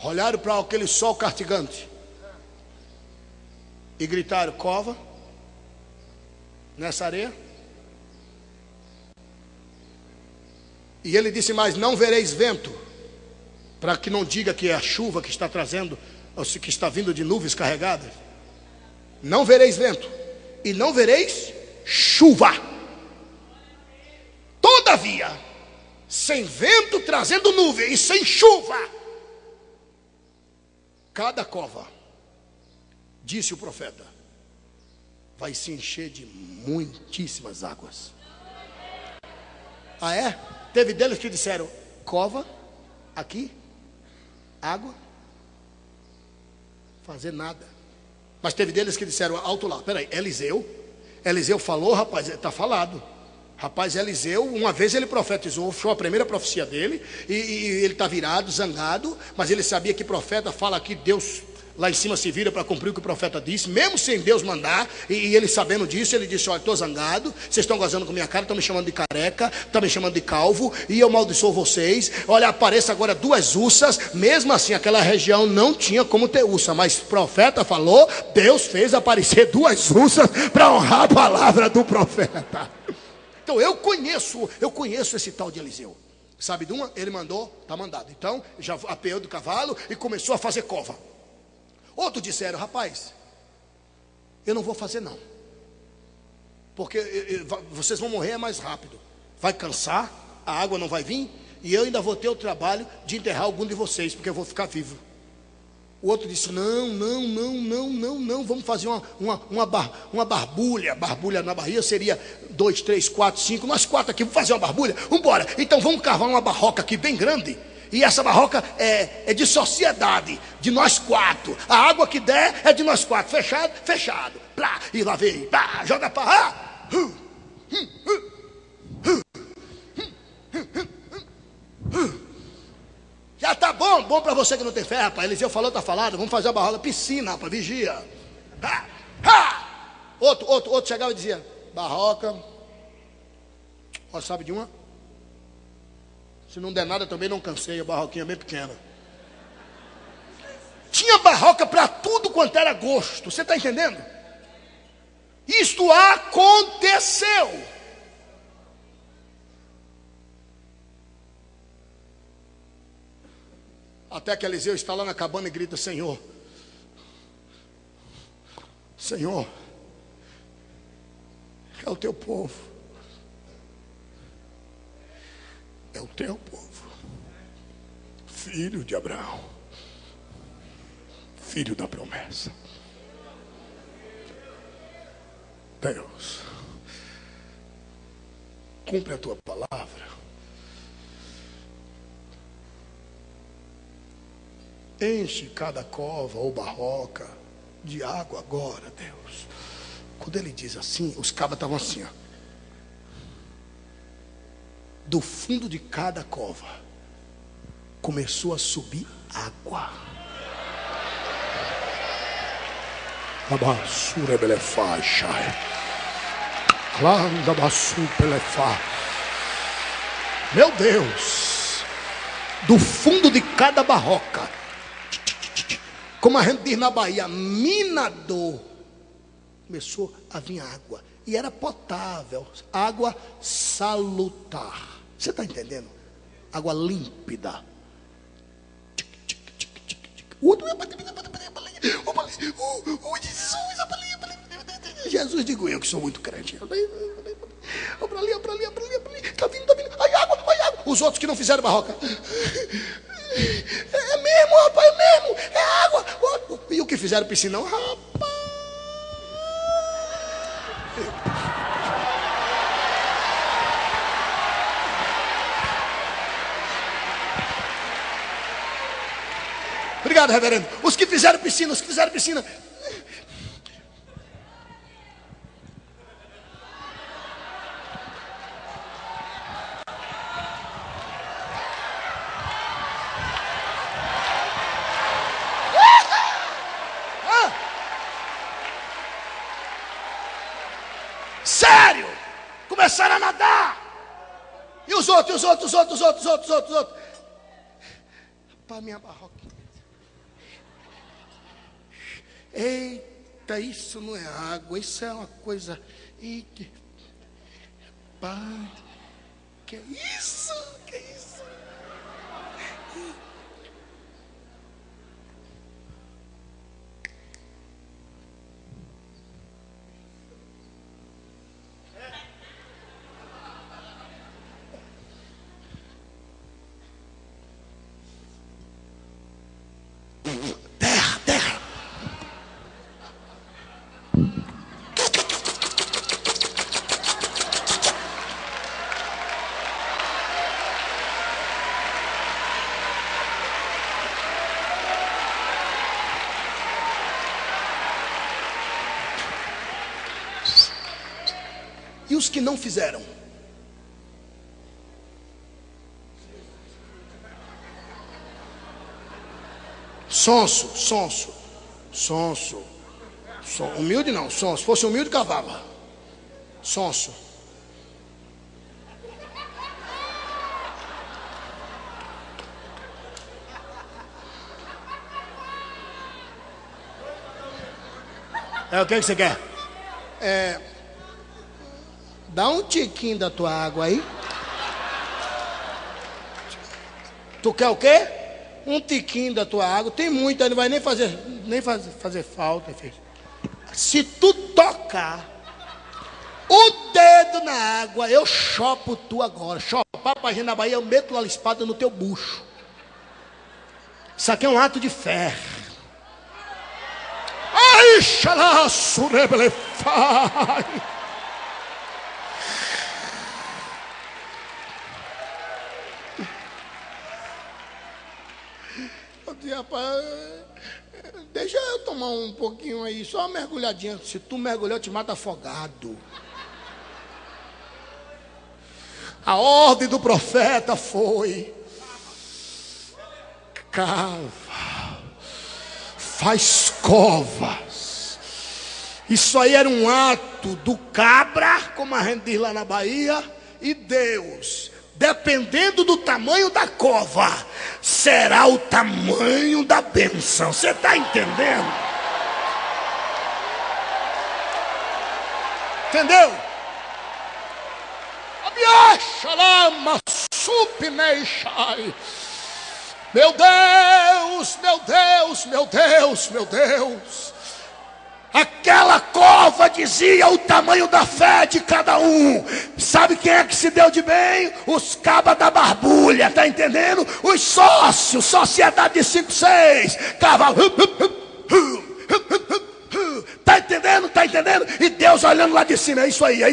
Olharam para aquele sol castigante. E gritaram: cova nessa areia. E ele disse mais: não vereis vento, para que não diga que é a chuva que está trazendo, ou que está vindo de nuvens carregadas. Não vereis vento, e não vereis chuva. Todavia, sem vento trazendo nuvem e sem chuva, cada cova, disse o profeta, vai se encher de muitíssimas águas. Ah, é? Teve deles que disseram: cova, aqui, água, fazer nada. Mas teve deles que disseram: alto lá, peraí, Eliseu falou, rapaz, está falado. Rapaz, Eliseu, uma vez ele profetizou, foi a primeira profecia dele, e ele está virado, zangado, mas ele sabia que profeta fala que Deus lá em cima se vira para cumprir o que o profeta disse, mesmo sem Deus mandar, e ele sabendo disso, ele disse: olha, estou zangado, vocês estão gozando com minha cara, estão me chamando de careca, estão me chamando de calvo, e eu amaldiçoo vocês. Olha, apareça agora 2 ursas. Mesmo assim, aquela região não tinha como ter ursa, mas o profeta falou, Deus fez aparecer 2 ursas para honrar a palavra do profeta. Então eu conheço esse tal de Eliseu. Sabe de uma? Ele mandou, está mandado. Então já apeou do cavalo e começou a fazer cova. Outros disseram: rapaz, eu não vou fazer não, porque vocês vão morrer mais rápido, vai cansar, a água não vai vir, e eu ainda vou ter o trabalho de enterrar algum de vocês, porque eu vou ficar vivo. O outro disse: não, vamos fazer uma barbulha. Barbulha na barriga seria 2, 3, 4, 5, nós 4 aqui, vamos fazer uma barbulha, vamos embora. Então vamos cavar uma barroca aqui bem grande, e essa barroca é de sociedade, de nós 4. A água que der é de nós 4. Fechado. Plá, e lá vem, plá, joga para lá. Já tá bom para você que não tem fé, rapaz. Eliseu falou, tá falado. Vamos fazer a barroca, piscina, rapaz, vigia. Outro chegava e dizia: barroca, ó, sabe de uma? Se não der nada também não cansei, a barroquinha bem pequena. Tinha barroca para tudo quanto era gosto. Você está entendendo? Isto aconteceu. Até que Eliseu está lá na cabana e grita: Senhor, é o teu povo. É o teu povo, filho de Abraão, filho da promessa. Deus, cumpre a tua palavra. Enche cada cova ou barroca de água agora, Deus. Quando ele diz assim, os cabas estavam assim, ó. Do fundo de cada cova começou a subir água. Abassura belefá, chai. Clando abassu belefá. Meu Deus! Do fundo de cada barroca, como a gente diz na Bahia, minador, começou a vir água. E era potável, água salutar. Você está entendendo? Água límpida. Jesus, digo eu que sou muito crente. Para ali. Está vindo. Ai, água. Os outros que não fizeram barroca. É mesmo, rapaz, é que fizeram piscinão, rapaz. Obrigado, reverendo. Os que fizeram piscina. Sério? Começaram a nadar. E os outros. Para minha barroquinha. Eita, isso não é água, isso é uma coisa. Eita. Pai, que é isso? Que é isso? Terra. E os que não fizeram? Sonso. Humilde não, sonso. Se fosse humilde, cavava. Sonso. O que você quer? Dá um tiquinho da tua água aí. Tu quer o quê? Um tiquinho da tua água. Tem muito, não vai nem fazer falta, filho. Se tu tocar o dedo na água, eu chopo tu agora. Chopar pra gente na Bahia, eu meto a espada no teu bucho. Isso aqui é um ato de fé. Ai, xalaço, rebelefai. Rapaz, deixa eu tomar um pouquinho aí, só uma mergulhadinha. Se tu mergulhar, eu te mato afogado. A ordem do profeta foi: cava, faz covas. Isso aí era um ato do cabra, como a gente diz lá na Bahia, e Deus, dependendo do tamanho da cova, será o tamanho da bênção. Você está entendendo? Entendeu? Meu Deus. Aquela cova dizia o tamanho da fé de cada um. Sabe quem é que se deu de bem? Os cabas da barbulha, tá entendendo? Os sócios, sociedade de 5, 6, cavalo. Tá entendendo? E Deus olhando lá de cima, é isso aí,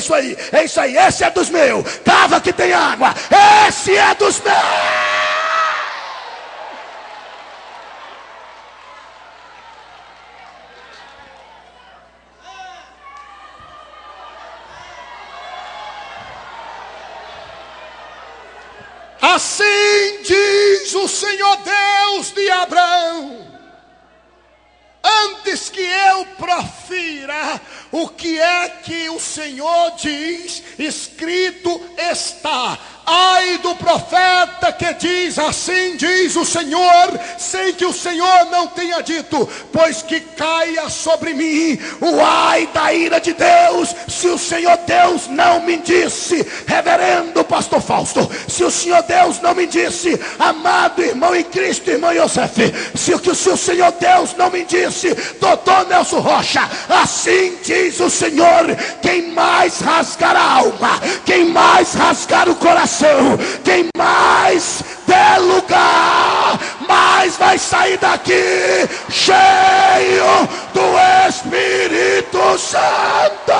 esse é dos meus. Cava que tem água, esse é dos meus. Assim diz o Senhor Deus de Abraão: antes que eu profira o que é que o Senhor diz, escrito está. Ai do profeta que diz: assim diz o Senhor, sem que o Senhor não tenha dito, pois que caia sobre mim o ai da ira de Deus, se o Senhor Deus não me disse. Reverendo pastor Fausto, se o Senhor Deus não me disse, amado irmão em Cristo, irmão Yosef, se o Senhor Deus não me disse, doutor Nelson Rocha, assim diz o Senhor: quem mais rasgar a alma, quem mais rasgar o coração, quem mais der lugar, mais mas vai sair daqui cheio do Espírito Santo.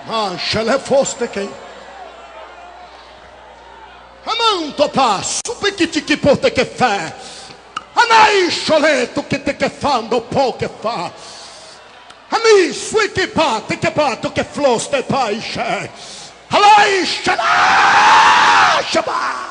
Manchele foste quem? Amanto passo, pequiti que porte que fé. Anai choleto que te que fando po que fa. Ami sui que pate que pato que floste paixe. Alai xalá xabá.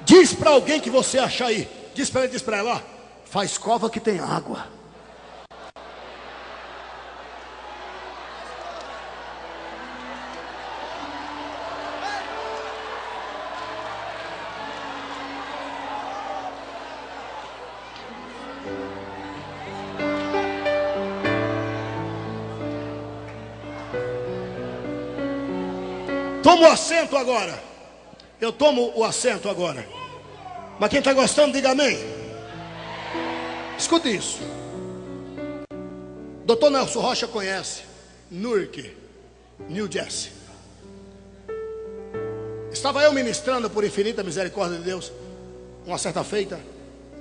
Diz para alguém que você acha aí. Diz para ela, ó, faz cova que tem água. Toma o assento agora. Eu tomo o assento agora. Mas quem está gostando, diga amém. Escute isso. Dr. Nelson Rocha conhece Newark, New Jersey. Estava eu ministrando por infinita misericórdia de Deus uma certa feita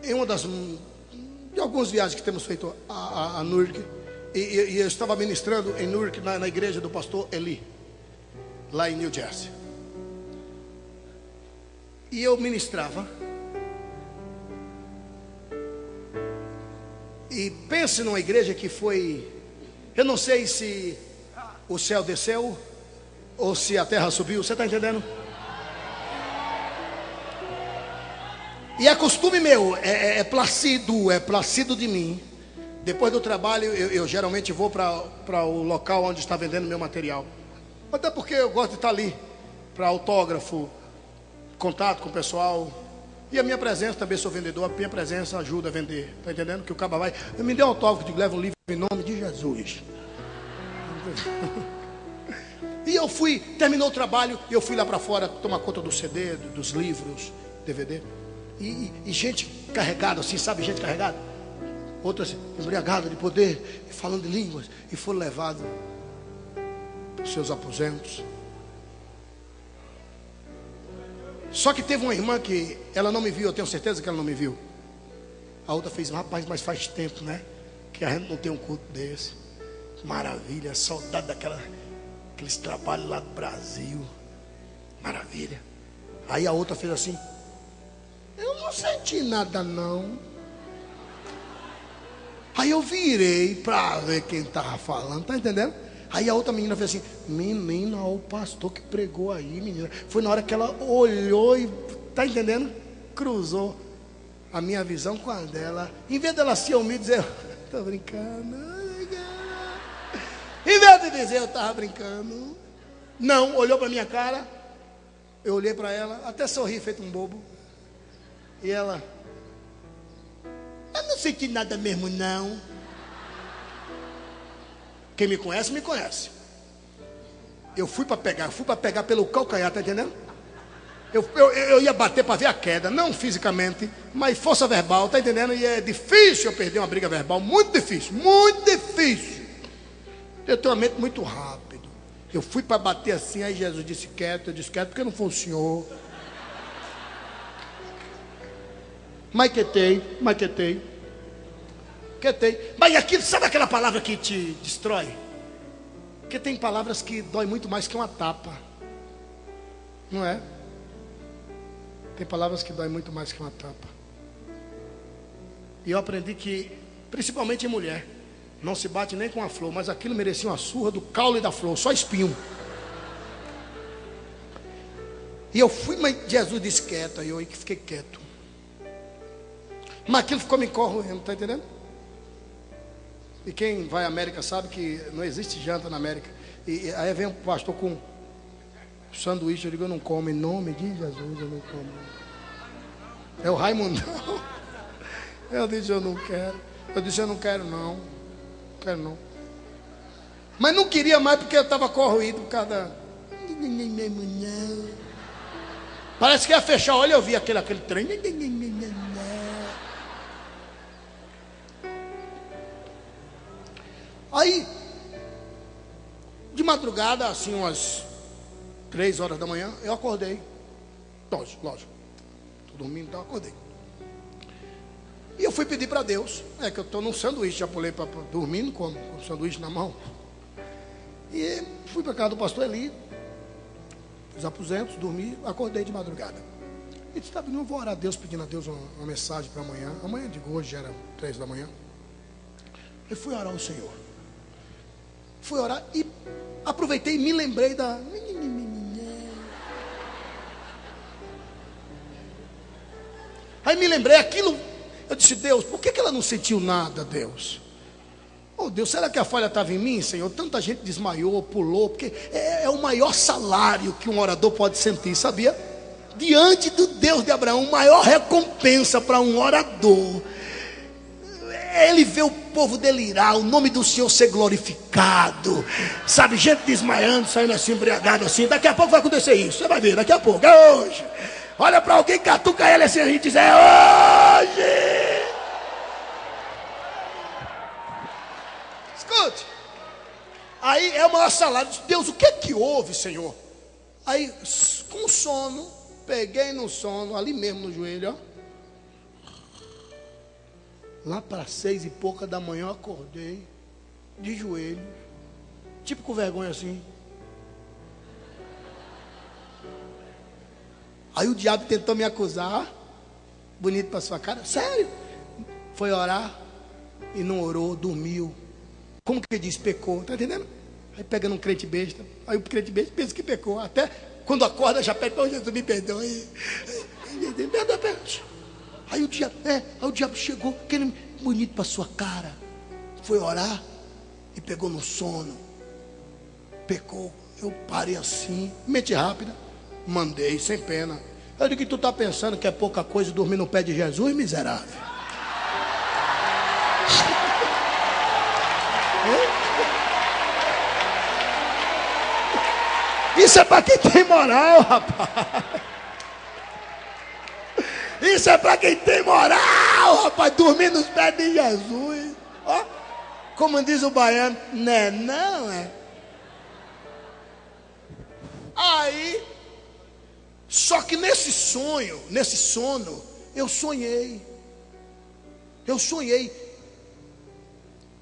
em uma de algumas viagens que temos feito a Newark. E eu estava ministrando em Newark na igreja do pastor Eli, lá em New Jersey. E eu ministrava. E pense numa igreja que foi, eu não sei se o céu desceu ou se a terra subiu, você está entendendo? E é costume meu, é placido de mim. Depois do trabalho eu geralmente vou para o local onde está vendendo meu material. Até porque eu gosto de estar ali para autógrafo, contato com o pessoal. E a minha presença, também sou vendedor, a minha presença ajuda a vender. Está entendendo? Que o caba vai, me dê um autógrafo, que leva um livro em nome de Jesus. E eu fui, terminou o trabalho, e eu fui lá para fora tomar conta do CD, dos livros, DVD. E gente carregada, assim, sabe, gente carregada. Outras embriagadas de poder, falando de línguas. E foram levados para os seus aposentos. Só que teve uma irmã que ela não me viu, eu tenho certeza que ela não me viu. A outra fez, rapaz, mas faz tempo, né? Que a gente não tem um culto desse. Maravilha, saudade aqueles trabalhos lá do Brasil. Maravilha. Aí a outra fez assim, eu não senti nada não. Aí eu virei para ver quem estava falando, tá entendendo? Aí a outra menina fez assim, menina, o pastor que pregou aí, menina. Foi na hora que ela olhou e, tá entendendo? Cruzou a minha visão com a dela. Em vez dela se humilhar e dizer, tô brincando. Em vez de dizer, eu tava brincando. Não, olhou para minha cara. Eu olhei para ela, até sorri feito um bobo. E ela, eu não senti nada mesmo não. Quem me conhece, me conhece. Eu fui para pegar pelo calcanhar, tá entendendo? Eu ia bater para ver a queda, não fisicamente, mas força verbal, tá entendendo? E é difícil eu perder uma briga verbal, muito difícil, muito difícil. Eu tenho uma mente muito rápido. Eu fui para bater assim, aí Jesus disse quieto, eu disse quieto porque não foi o senhor. Maiquetei. Mas aquilo, sabe aquela palavra que te destrói? Porque tem palavras que dói muito mais que uma tapa. Não é? Tem palavras que dói muito mais que uma tapa. E eu aprendi que, principalmente em mulher, não se bate nem com a flor, mas aquilo merecia uma surra do caule da flor, só espinho. E eu fui, mas Jesus disse quieto, aí eu fiquei quieto. Mas aquilo ficou me corroendo, tá entendendo? E quem vai à América sabe que não existe janta na América. E aí vem um pastor com sanduíche, eu digo, eu não como, em nome de Jesus, eu não como. É o Raimundão. Eu disse, eu não quero. Eu disse, eu não quero não. Não quero não. Mas não queria mais porque eu estava corroído por causa da... Parece que ia fechar o olho e eu vi aquele trem. Aí, de madrugada, assim, umas 3 horas da manhã, eu acordei. Lógico. Tô dormindo, então eu acordei. E eu fui pedir para Deus. É que eu estou num sanduíche, já pulei para dormindo com o sanduíche na mão. E fui para casa do pastor Eli. Fiz aposentos, dormi, acordei de madrugada. E disse, eu vou orar a Deus, pedindo a Deus uma mensagem para amanhã. Amanhã de hoje já era 3 da manhã. Eu fui orar ao Senhor. Fui orar e aproveitei e me lembrei da... Aí me lembrei aquilo. Eu disse, Deus, por que ela não sentiu nada, Deus? Oh Deus, será que a falha estava em mim, Senhor? Tanta gente desmaiou, pulou, porque é o maior salário que um orador pode sentir, sabia? Diante do Deus de Abraão, maior recompensa para um orador. Ele vê o povo delirar, o nome do Senhor ser glorificado. Sabe, gente desmaiando, saindo assim, embriagado assim. Daqui a pouco vai acontecer isso, você vai ver, daqui a pouco, é hoje. Olha para alguém, catuca ele assim, a gente diz, é hoje. Escute. Aí é o maior salário. Deus, o que é que houve, Senhor? Aí, com sono, peguei no sono, ali mesmo no joelho, ó. Lá para 6 e pouca da manhã eu acordei, de joelho, tipo com vergonha assim. Aí o diabo tentou me acusar, bonito para sua cara, sério. Foi orar e não orou, dormiu. Como que diz? Pecou, tá entendendo? Aí pega num crente besta, aí o crente besta pensa que pecou. Até quando acorda já pede, oh, Jesus, me perdoe. Aí o diabo chegou, querendo bonito para sua cara. Foi orar e pegou no sono. Pecou. Eu parei assim, mente rápida, mandei sem pena. Eu digo que tu está pensando que é pouca coisa dormir no pé de Jesus, miserável. Isso é para quem tem moral, rapaz. Isso é para quem tem moral, rapaz. Dormir nos pés de Jesus. Ó, como diz o baiano, né? Não é. Aí, só que nesse sono, eu sonhei.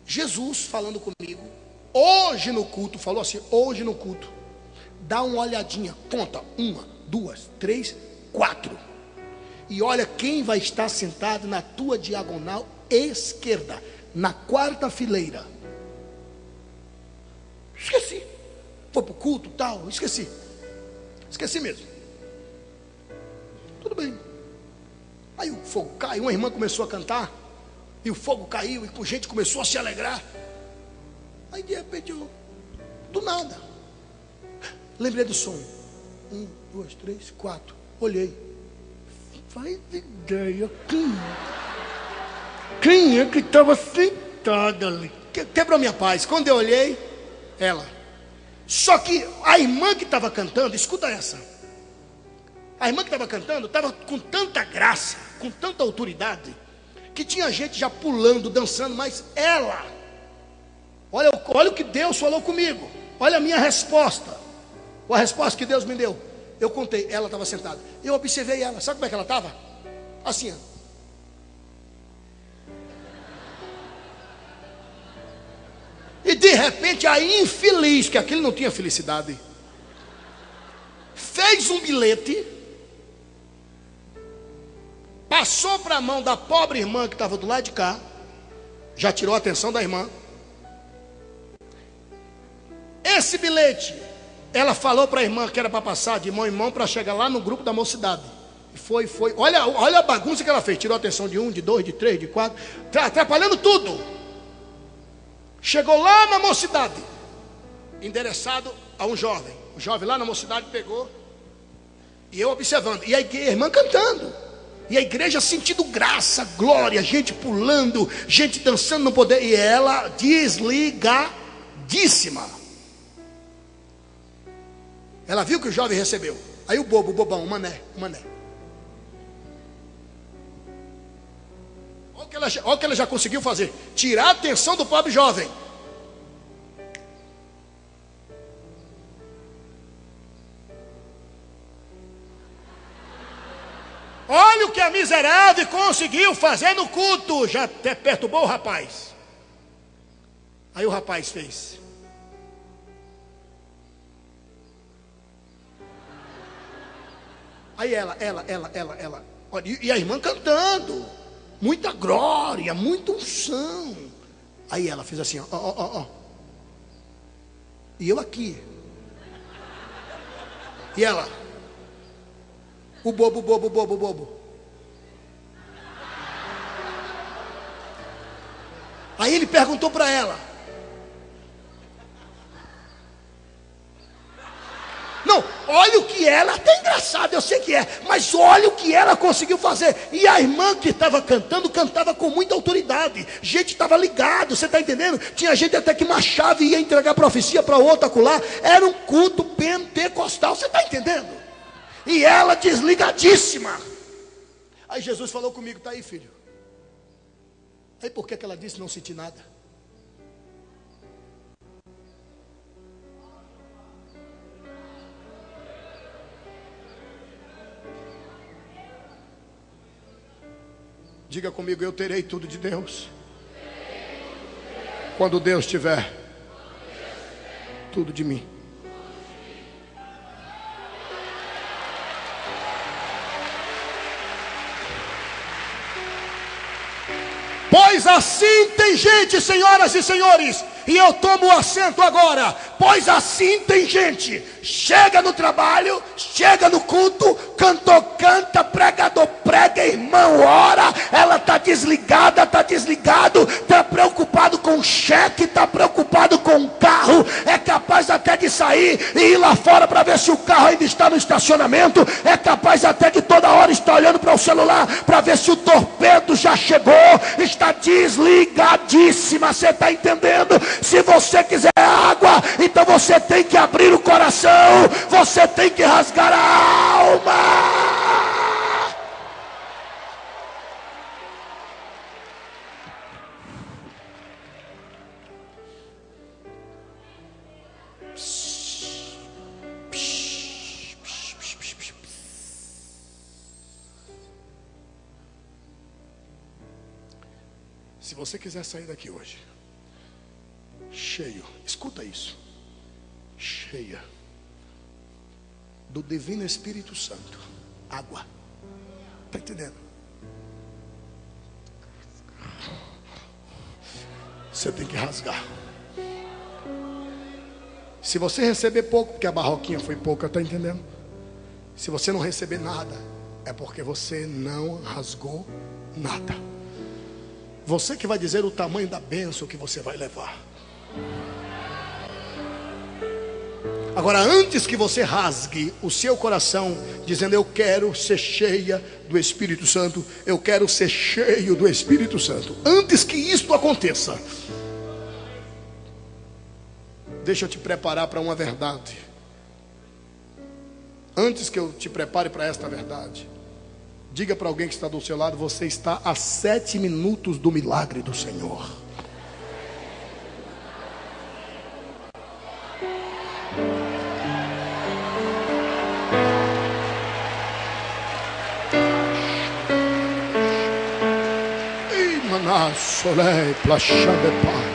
Jesus falando comigo. Hoje no culto, falou assim, hoje no culto. Dá uma olhadinha, conta, 1, 2, 3, 4. E olha quem vai estar sentado na tua diagonal esquerda, na 4ª fileira. Esqueci. Foi para o culto e tal, esqueci mesmo. Tudo bem. Aí o fogo caiu, uma irmã começou a cantar, e o fogo caiu, e a gente começou a se alegrar. Aí de repente eu, do nada, lembrei do som. 1, 2, 3, 4. Olhei. Faz ideia, quem é que estava sentada ali? Quebrou minha paz. Quando eu olhei, ela. Só que a irmã que estava cantando, escuta essa. A irmã que estava cantando estava com tanta graça, com tanta autoridade, que tinha gente já pulando, dançando, mas ela, olha o que Deus falou comigo. Olha a minha resposta. A resposta que Deus me deu. Eu contei, ela estava sentada. Eu observei ela, sabe como é que ela estava? Assim, ó. E de repente a infeliz, que aquele não tinha felicidade, fez um bilhete, passou para a mão da pobre irmã que estava do lado de cá, já tirou a atenção da irmã. Esse bilhete, ela falou para a irmã que era para passar de mão em mão para chegar lá no grupo da mocidade. E foi. Olha a bagunça que ela fez. Tirou a atenção de 1, de 2, de 3, de 4, atrapalhando tudo. Chegou lá na mocidade, endereçado a um jovem. O jovem lá na mocidade pegou, e eu observando, e a irmã cantando, e a igreja sentindo graça, glória, gente pulando, gente dançando no poder, e ela desligadona. ligadíssima. Ela viu que o jovem recebeu. Aí o bobão, o mané. Olha o que ela já conseguiu fazer. Tirar a atenção do pobre jovem. Olha o que a miserável conseguiu fazer no culto. Já até perturbou o rapaz. Aí o rapaz fez. Aí ela. Olha, e a irmã cantando. Muita glória, muita unção. Aí ela fez assim, ó. E eu aqui. E ela. O bobo. Aí ele perguntou para ela. Não, olha o que ela, até engraçado, eu sei que é, mas olha o que ela conseguiu fazer. E a irmã que estava cantando, cantava com muita autoridade. Gente estava ligado, você está entendendo? Tinha gente até que marchava e ia entregar profecia para outra acolá. Era um culto pentecostal, você está entendendo? E ela desligadíssima. Aí Jesus falou comigo, tá aí, filho. Aí por que ela disse não senti nada? Diga comigo, eu terei tudo de Deus. Quando Deus tiver tudo de mim. Pois assim tem gente, senhoras e senhores, e eu tomo o assento agora. Pois assim tem gente, chega no trabalho, chega no culto, cantor canta, pregador prega, irmão ora, ela está desligada, está desligado, está preocupado com o cheque, está preocupado com o carro, é capaz até de sair e ir lá fora para ver se o carro ainda está no estacionamento, é capaz até de toda hora estar olhando para o celular para ver se o torpedo já chegou, está desligadíssima, você está entendendo? Se você quiser água, então você tem que abrir o coração, você tem que rasgar a alma. Se você quiser sair daqui hoje cheio, escuta isso, cheia do divino Espírito Santo, água, está entendendo? Você tem que rasgar. Se você receber pouco, porque a barroquinha foi pouca, está entendendo? Se você não receber nada, é porque você não rasgou nada. Você que vai dizer o tamanho da bênção que você vai levar. Agora, antes que você rasgue o seu coração, dizendo eu quero ser cheia do Espírito Santo, eu quero ser cheio do Espírito Santo, antes que isto aconteça, deixa eu te preparar para uma verdade. Antes que eu te prepare para esta verdade, diga para alguém que está do seu lado, você está a 7 minutos do milagre do Senhor. Solei, plachade pai.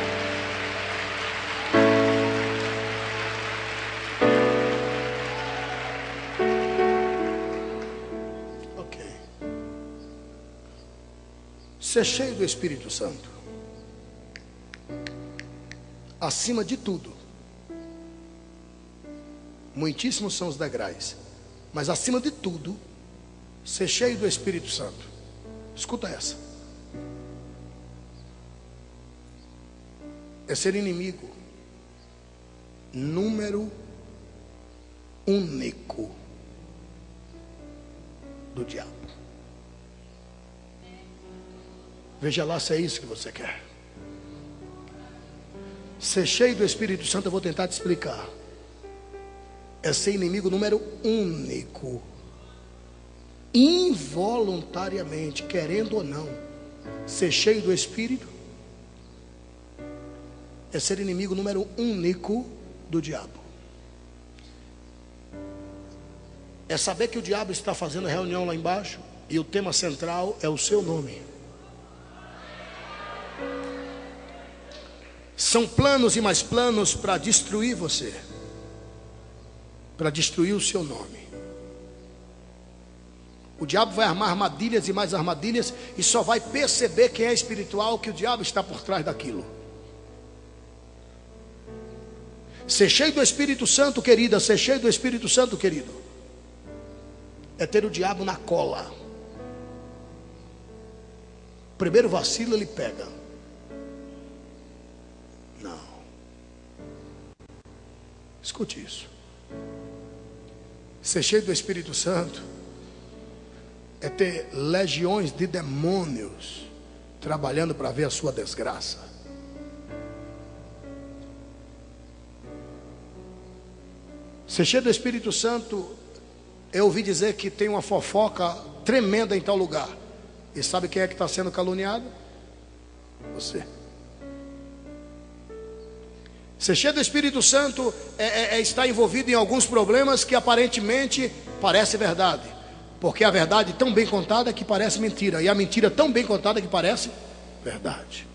Ok. Ser cheio do Espírito Santo, acima de tudo, muitíssimos são os degraus, mas acima de tudo, ser cheio do Espírito Santo. Escuta essa. É ser inimigo número único do diabo. Veja lá se é isso que você quer. Ser cheio do Espírito Santo, eu vou tentar te explicar. É ser inimigo número único. Involuntariamente, querendo ou não. Ser cheio do Espírito é ser inimigo número único do diabo. É saber que o diabo está fazendo reunião lá embaixo e o tema central é o seu nome. São planos e mais planos para destruir você, para destruir o seu nome. O diabo vai armar armadilhas e mais armadilhas e só vai perceber quem é espiritual, que o diabo está por trás daquilo. Ser cheio do Espírito Santo, querida, ser cheio do Espírito Santo, querido, é ter o diabo na cola. Primeiro vacilo, ele pega. Não. Escute isso. Ser cheio do Espírito Santo é ter legiões de demônios trabalhando para ver a sua desgraça. Ser cheio do Espírito Santo, eu ouvi dizer que tem uma fofoca tremenda em tal lugar. E sabe quem é que está sendo caluniado? Você. Ser cheio do Espírito Santo é estar envolvido em alguns problemas que aparentemente parece verdade. Porque a verdade tão bem contada que parece mentira. E a mentira tão bem contada que parece verdade.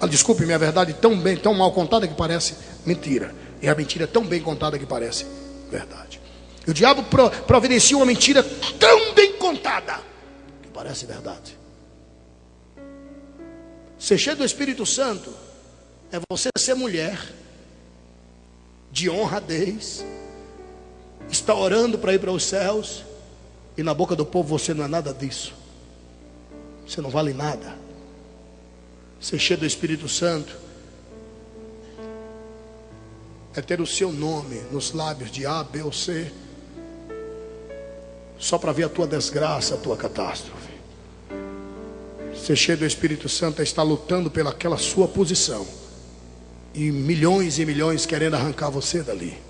Desculpe, minha verdade tão mal contada que parece mentira. E a mentira tão bem contada que parece verdade. E o diabo providencia uma mentira tão bem contada que parece verdade. Ser cheio do Espírito Santo é você ser mulher de honradez, está orando para ir para os céus, e na boca do povo você não é nada disso. Você não vale nada. Ser cheio do Espírito Santo é ter o seu nome nos lábios de A, B ou C, só para ver a tua desgraça, a tua catástrofe. Ser cheio do Espírito Santo é estar lutando pelaquela sua posição, e milhões querendo arrancar você dali.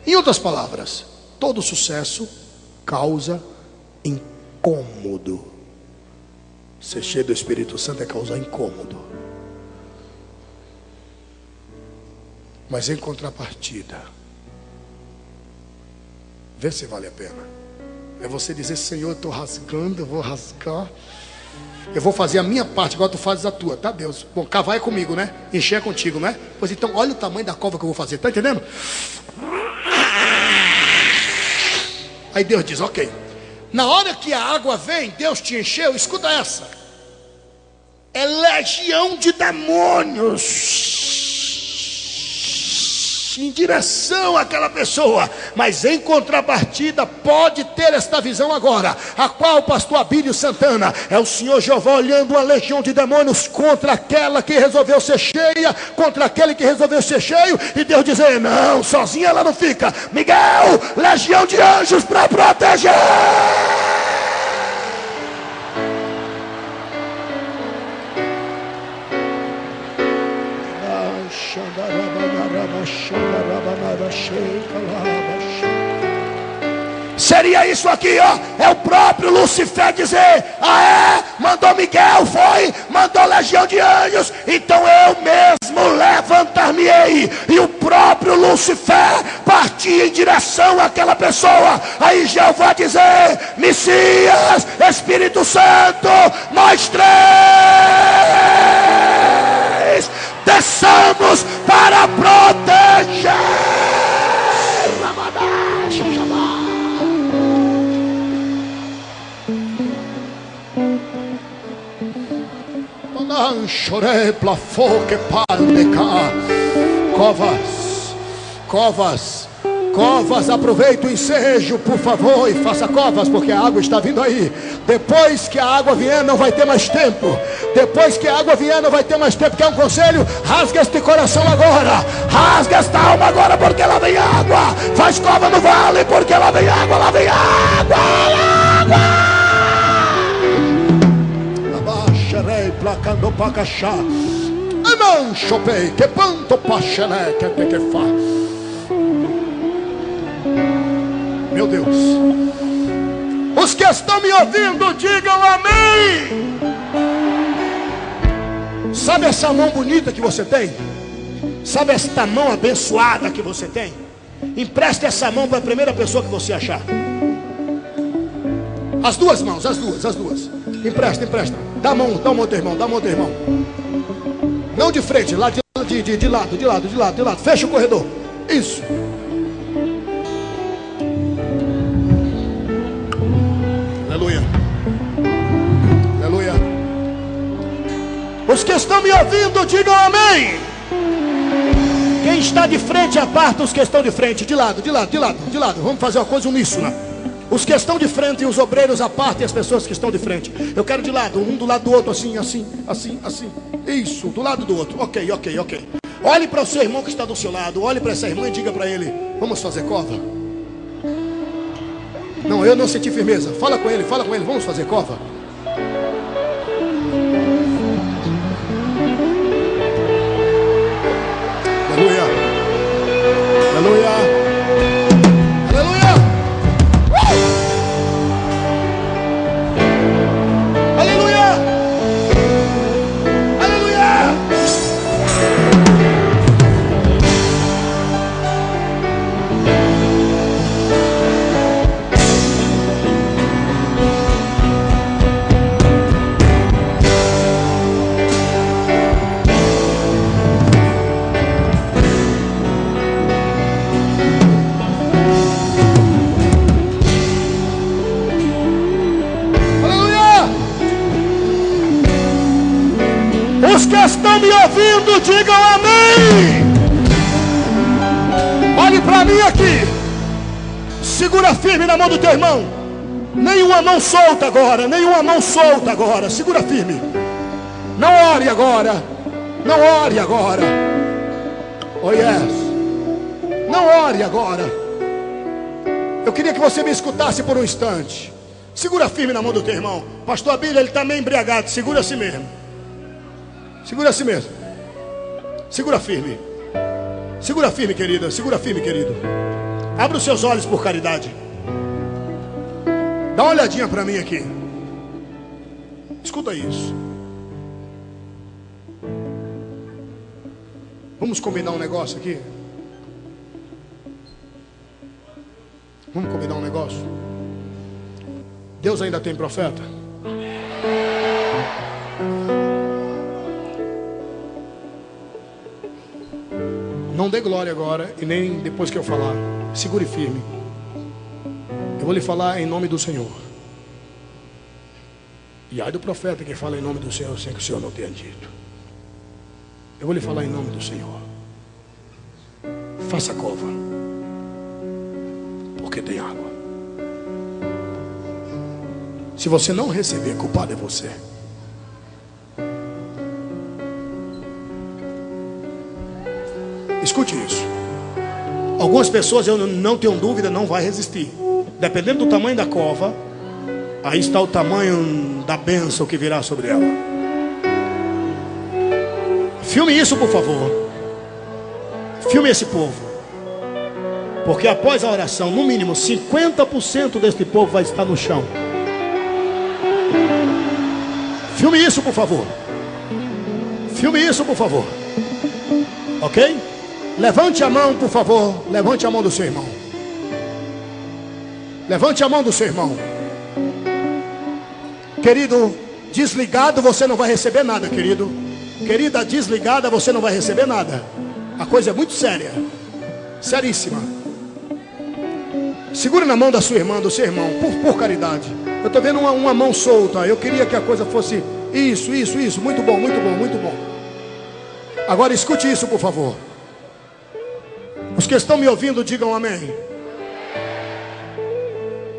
Em outras palavras, todo sucesso causa incômodo. Ser cheio do Espírito Santo é causar incômodo. Mas em contrapartida, vê se vale a pena. É você dizer: Senhor, eu estou rasgando, eu vou rasgar, eu vou fazer a minha parte, agora tu fazes a tua, tá, Deus? Bom, cavar é comigo, né? Encher é contigo, né? Pois então, olha o tamanho da cova que eu vou fazer, tá entendendo? Aí Deus diz: ok. Na hora que a água vem, Deus te encheu, escuta essa. É legião de demônios em direção àquela pessoa. Mas em contrapartida, pode ter esta visão agora, a qual o pastor Abílio Santana é o Senhor Jeová olhando uma legião de demônios contra aquela que resolveu ser cheia, contra aquele que resolveu ser cheio, e Deus dizer: não, sozinha ela não fica. Miguel, legião de anjos para proteger. Seria isso aqui, ó. É o próprio Lucifer dizer: ah, é? Mandou Miguel, foi? Mandou legião de anjos, então eu mesmo levantar-me-ei. E o próprio Lucifer partir em direção àquela pessoa. Aí Jeová dizer: Messias, Espírito Santo, nós três desçamos para proteger. Covas, aproveita o ensejo, por favor, e faça covas, porque a água está vindo aí. Depois que a água vier, não vai ter mais tempo. Depois que a água vier, não vai ter mais tempo. Quer um conselho? Rasga este coração agora, rasga esta alma agora, porque lá vem água. Faz cova no vale, porque lá vem água, lá vem água, água. chopei, placando pacachá. Não chopei, que panto pachelé, que te que fa. Meu Deus. Os que estão me ouvindo, digam amém. Sabe essa mão bonita que você tem? Sabe esta mão abençoada que você tem? Empreste essa mão para a primeira pessoa que você achar. As duas mãos, as duas. Empresta. Dá a mão ao teu irmão, Não de frente, lá de lado. Fecha o corredor. Isso. Aleluia. Os que estão me ouvindo, digam amém. Quem está de frente, aparta os que estão de frente. De lado. Vamos fazer uma coisa uníssona. Os que estão de frente e os obreiros apartem as pessoas que estão de frente. Eu quero de lado, um do lado do outro, assim. Isso, do lado do outro. Ok. Olhe para o seu irmão que está do seu lado. Olhe para essa irmã e diga para ele: vamos fazer cova? Não, eu não senti firmeza. Fala com ele, vamos fazer cova? Aleluia. Os que estão me ouvindo, digam amém. Olhe para mim aqui. Segura firme na mão do teu irmão. Nenhuma mão solta agora. Segura firme. Não ore agora. Oh yes. Não ore agora. Eu queria que você me escutasse por um instante. Segura firme na mão do teu irmão. Pastor Abílio, ele está meio embriagado. Segura assim mesmo. Segura firme, querida. Segura firme, querido. Abra os seus olhos por caridade. Dá uma olhadinha para mim aqui. Escuta isso. Vamos combinar um negócio aqui? Deus ainda tem profeta? Não dê glória agora e nem depois que eu falar. Segure firme. Eu vou lhe falar em nome do Senhor. E ai do profeta que fala em nome do Senhor sem que o Senhor não tenha dito. Eu vou lhe falar em nome do Senhor. Faça cova, porque tem água. Se você não receber, culpado é você. Escute isso. Algumas pessoas, eu não tenho dúvida, não vai resistir. Dependendo do tamanho da cova, aí está o tamanho da bênção que virá sobre ela. Filme isso, por favor. Filme esse povo. Porque após a oração, no mínimo 50% deste povo vai estar no chão. Filme isso, por favor. Ok? Levante a mão, por favor. Levante a mão do seu irmão. Querido, desligado você não vai receber nada, querido. Querida, desligada você não vai receber nada. A coisa é muito séria. Seríssima. Segura na mão da sua irmã, do seu irmão, por caridade. Eu estou vendo uma mão solta. Eu queria que a coisa fosse isso. Muito bom. Agora escute isso, por favor. Os que estão me ouvindo, digam amém.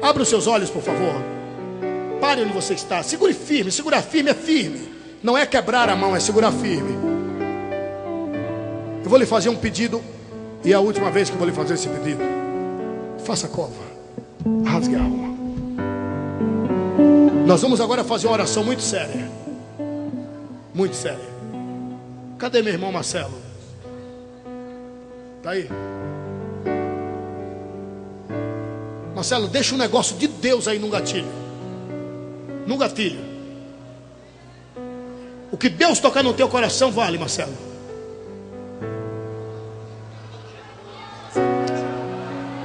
Abra os seus olhos, por favor. Pare onde você está. Segure firme. Segurar firme é firme. Não é quebrar a mão, é segurar firme. Eu vou lhe fazer um pedido. E é a última vez que eu vou lhe fazer esse pedido. Faça cova. Rasgue a alma. Nós vamos agora fazer uma oração muito séria. muito séria. Cadê meu irmão Marcelo? Tá aí? Marcelo, deixa um negócio de Deus aí no gatilho. No gatilho. O que Deus tocar no teu coração vale, Marcelo.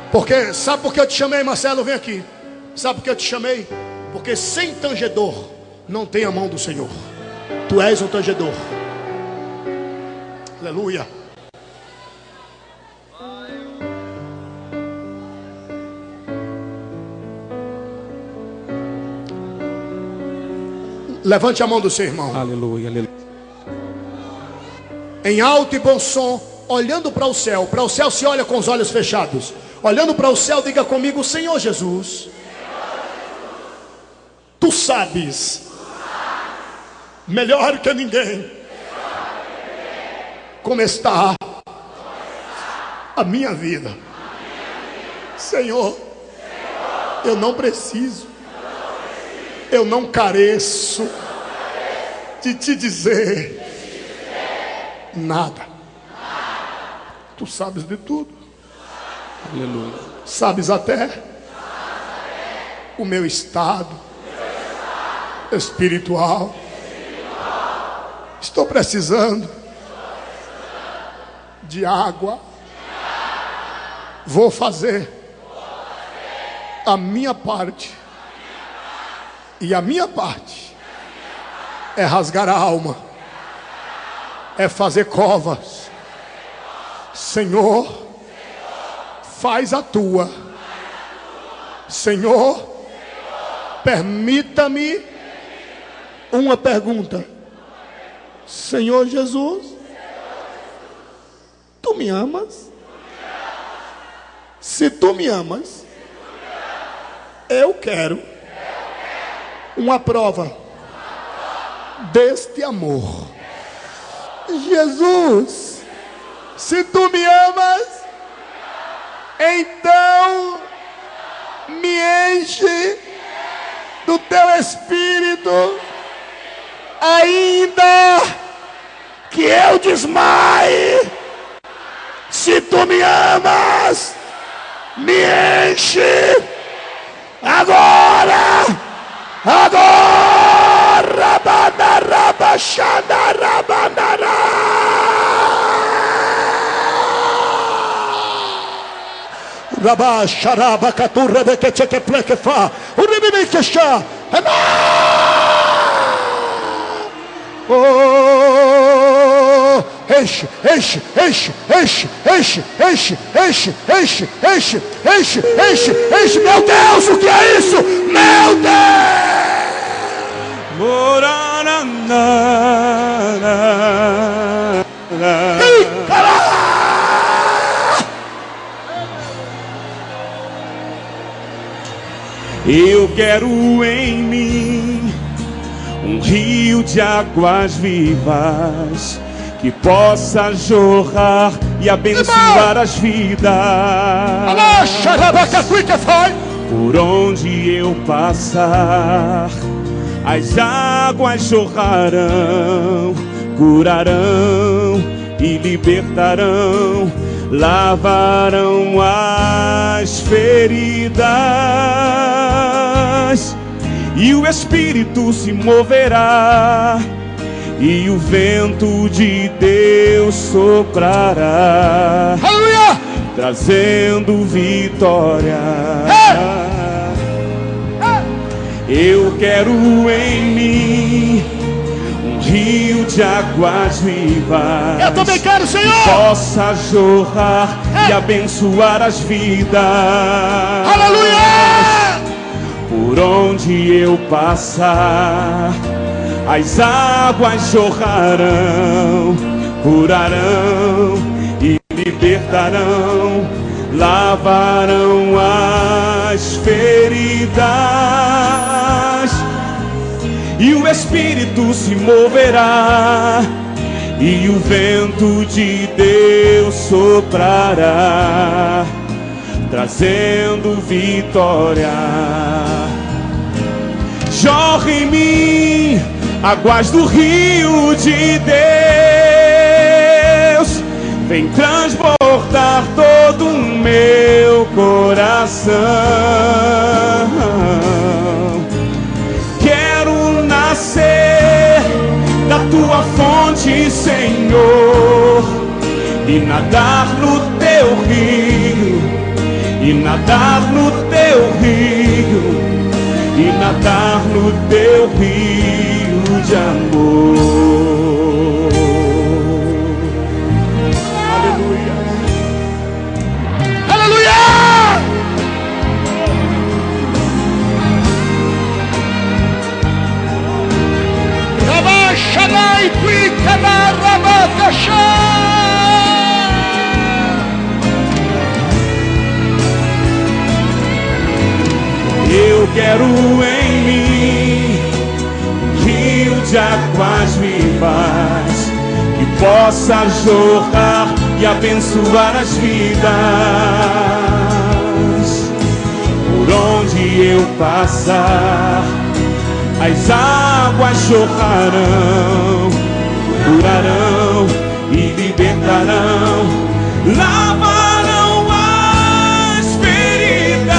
Porque, sabe por que eu te chamei, Marcelo? Vem aqui. Sabe por que eu te chamei? Porque sem tangedor não tem a mão do Senhor. Tu és um tangedor. Aleluia. Levante a mão do seu irmão. Aleluia, aleluia. Em alto e bom som, olhando para o céu. Para o céu se olha com os olhos fechados. Olhando para o céu, diga comigo: Senhor Jesus, Tu sabes melhor que ninguém como está a minha vida. Senhor, eu não preciso, eu não careço de Te dizer nada. Tu sabes de tudo. Aleluia. Sabes até o meu estado espiritual. Estou precisando de água. Vou fazer a minha parte. E a minha parte é rasgar a alma, é fazer covas. Senhor, faz a tua. Senhor, permita-me uma pergunta. Senhor Jesus, Tu me amas? Se Tu me amas, eu quero uma prova deste amor. Jesus, se Tu me amas, então me enche do Teu Espírito, ainda que eu desmaie. Se Tu me amas, me enche agora, agora, bandaraba, xandarabandara. Rabá, xaraba, caturra, bequecheque, plequefá, uribibiquexá, oh, enche, enche, enche, enche, enche, enche, enche, enche, enche, enche, enche, enche, meu Deus, o que é isso? Meu Deus! Eu quero em mim um rio de águas vivas que possa jorrar e abençoar as vidas. Por onde eu passar, as águas jorrarão, curarão e libertarão, lavarão as feridas, e o Espírito se moverá, e o vento de Deus soprará, aleluia, trazendo vitória. Eu quero em mim um rio de águas vivas. Eu também quero, Senhor, que possa jorrar e abençoar as vidas. Aleluia! Por onde eu passar, as águas jorrarão, curarão e libertarão, lavarão as feridas, e o Espírito se moverá, e o vento de Deus soprará, trazendo vitória. Jorra em mim águas do rio de Deus, vem transbordar todo o meu coração. Quero nascer da tua fonte, Senhor, e nadar no teu rio, e nadar no teu rio, e nadar no teu rio de amor. Aleluia. Aleluia! Rabachadai Prikana Rabakasha. Eu quero em mim um rio de águas vivas que possa jorrar e abençoar as vidas. Por onde eu passar, as águas jorrarão, curarão e libertarão, lavarão as feridas,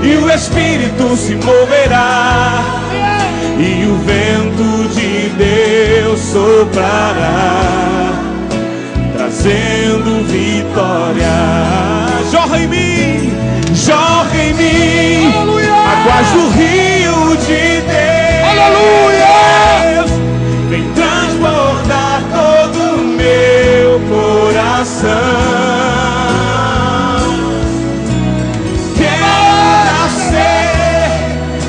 e o Espírito se moverá, e o vento de Deus soprará, trazendo vitória. Jorra em mim, aleluia, águas do rio de Deus, aleluia, vem transbordar todo o meu coração. Quero nascer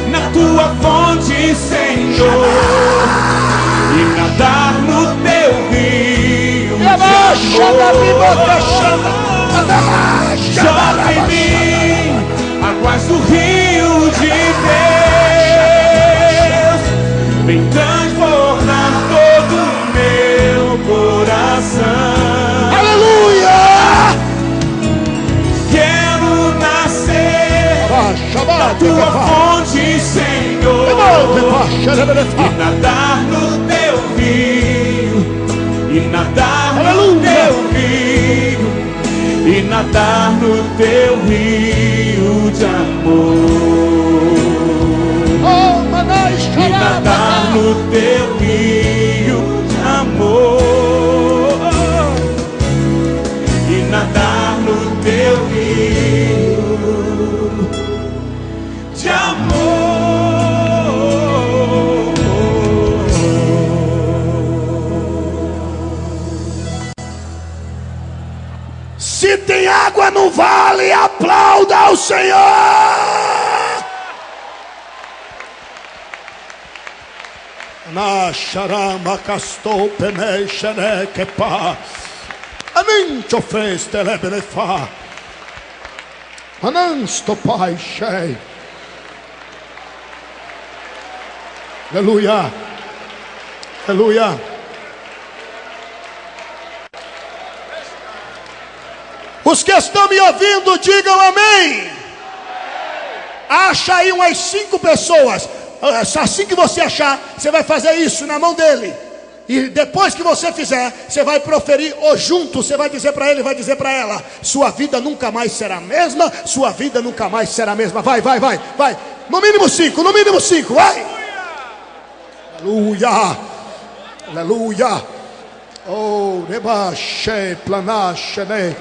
na tua fonte, Senhor, e nadar no teu rio de amor. Joga em mim águas do rio de Deus, vem transbordar todo o meu coração. Aleluia! Quero nascer na tua fonte, Senhor, e nadar no teu rio, e nadar no teu rio, e nadar no teu rio de amor, e nadar no teu rio de amor, e nadar no teu rio de amor. Se tem água no vale, aplauda ao Senhor. Na charama castou pene xerequepa, anincho fez telebenefa, anansto pai chei. Aleluia, aleluia. Os que estão me ouvindo, digam amém. Acha aí umas 5 pessoas. Assim que você achar, você vai fazer isso na mão dele. E depois que você fizer, você vai proferir ou junto, você vai dizer para ele, vai dizer para ela: sua vida nunca mais será a mesma, sua vida nunca mais será a mesma. Vai, vai, vai, vai. No mínimo 5, no mínimo 5, vai. Aleluia, aleluia. Oh, rebaixei, planache, né?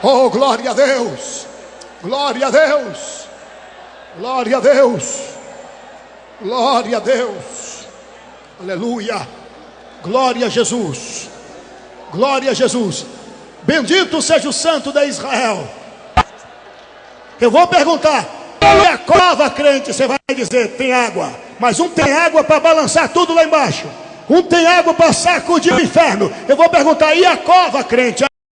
Oh, glória a Deus, glória a Deus, glória a Deus, glória a Deus, aleluia, glória a Jesus, glória a Jesus. Bendito seja o Santo de Israel. Eu vou perguntar: a cova, crente, você vai dizer tem água, mas um tem água para balançar tudo lá embaixo, um tem água para sacudir o inferno. Eu vou perguntar: e a cova, crente?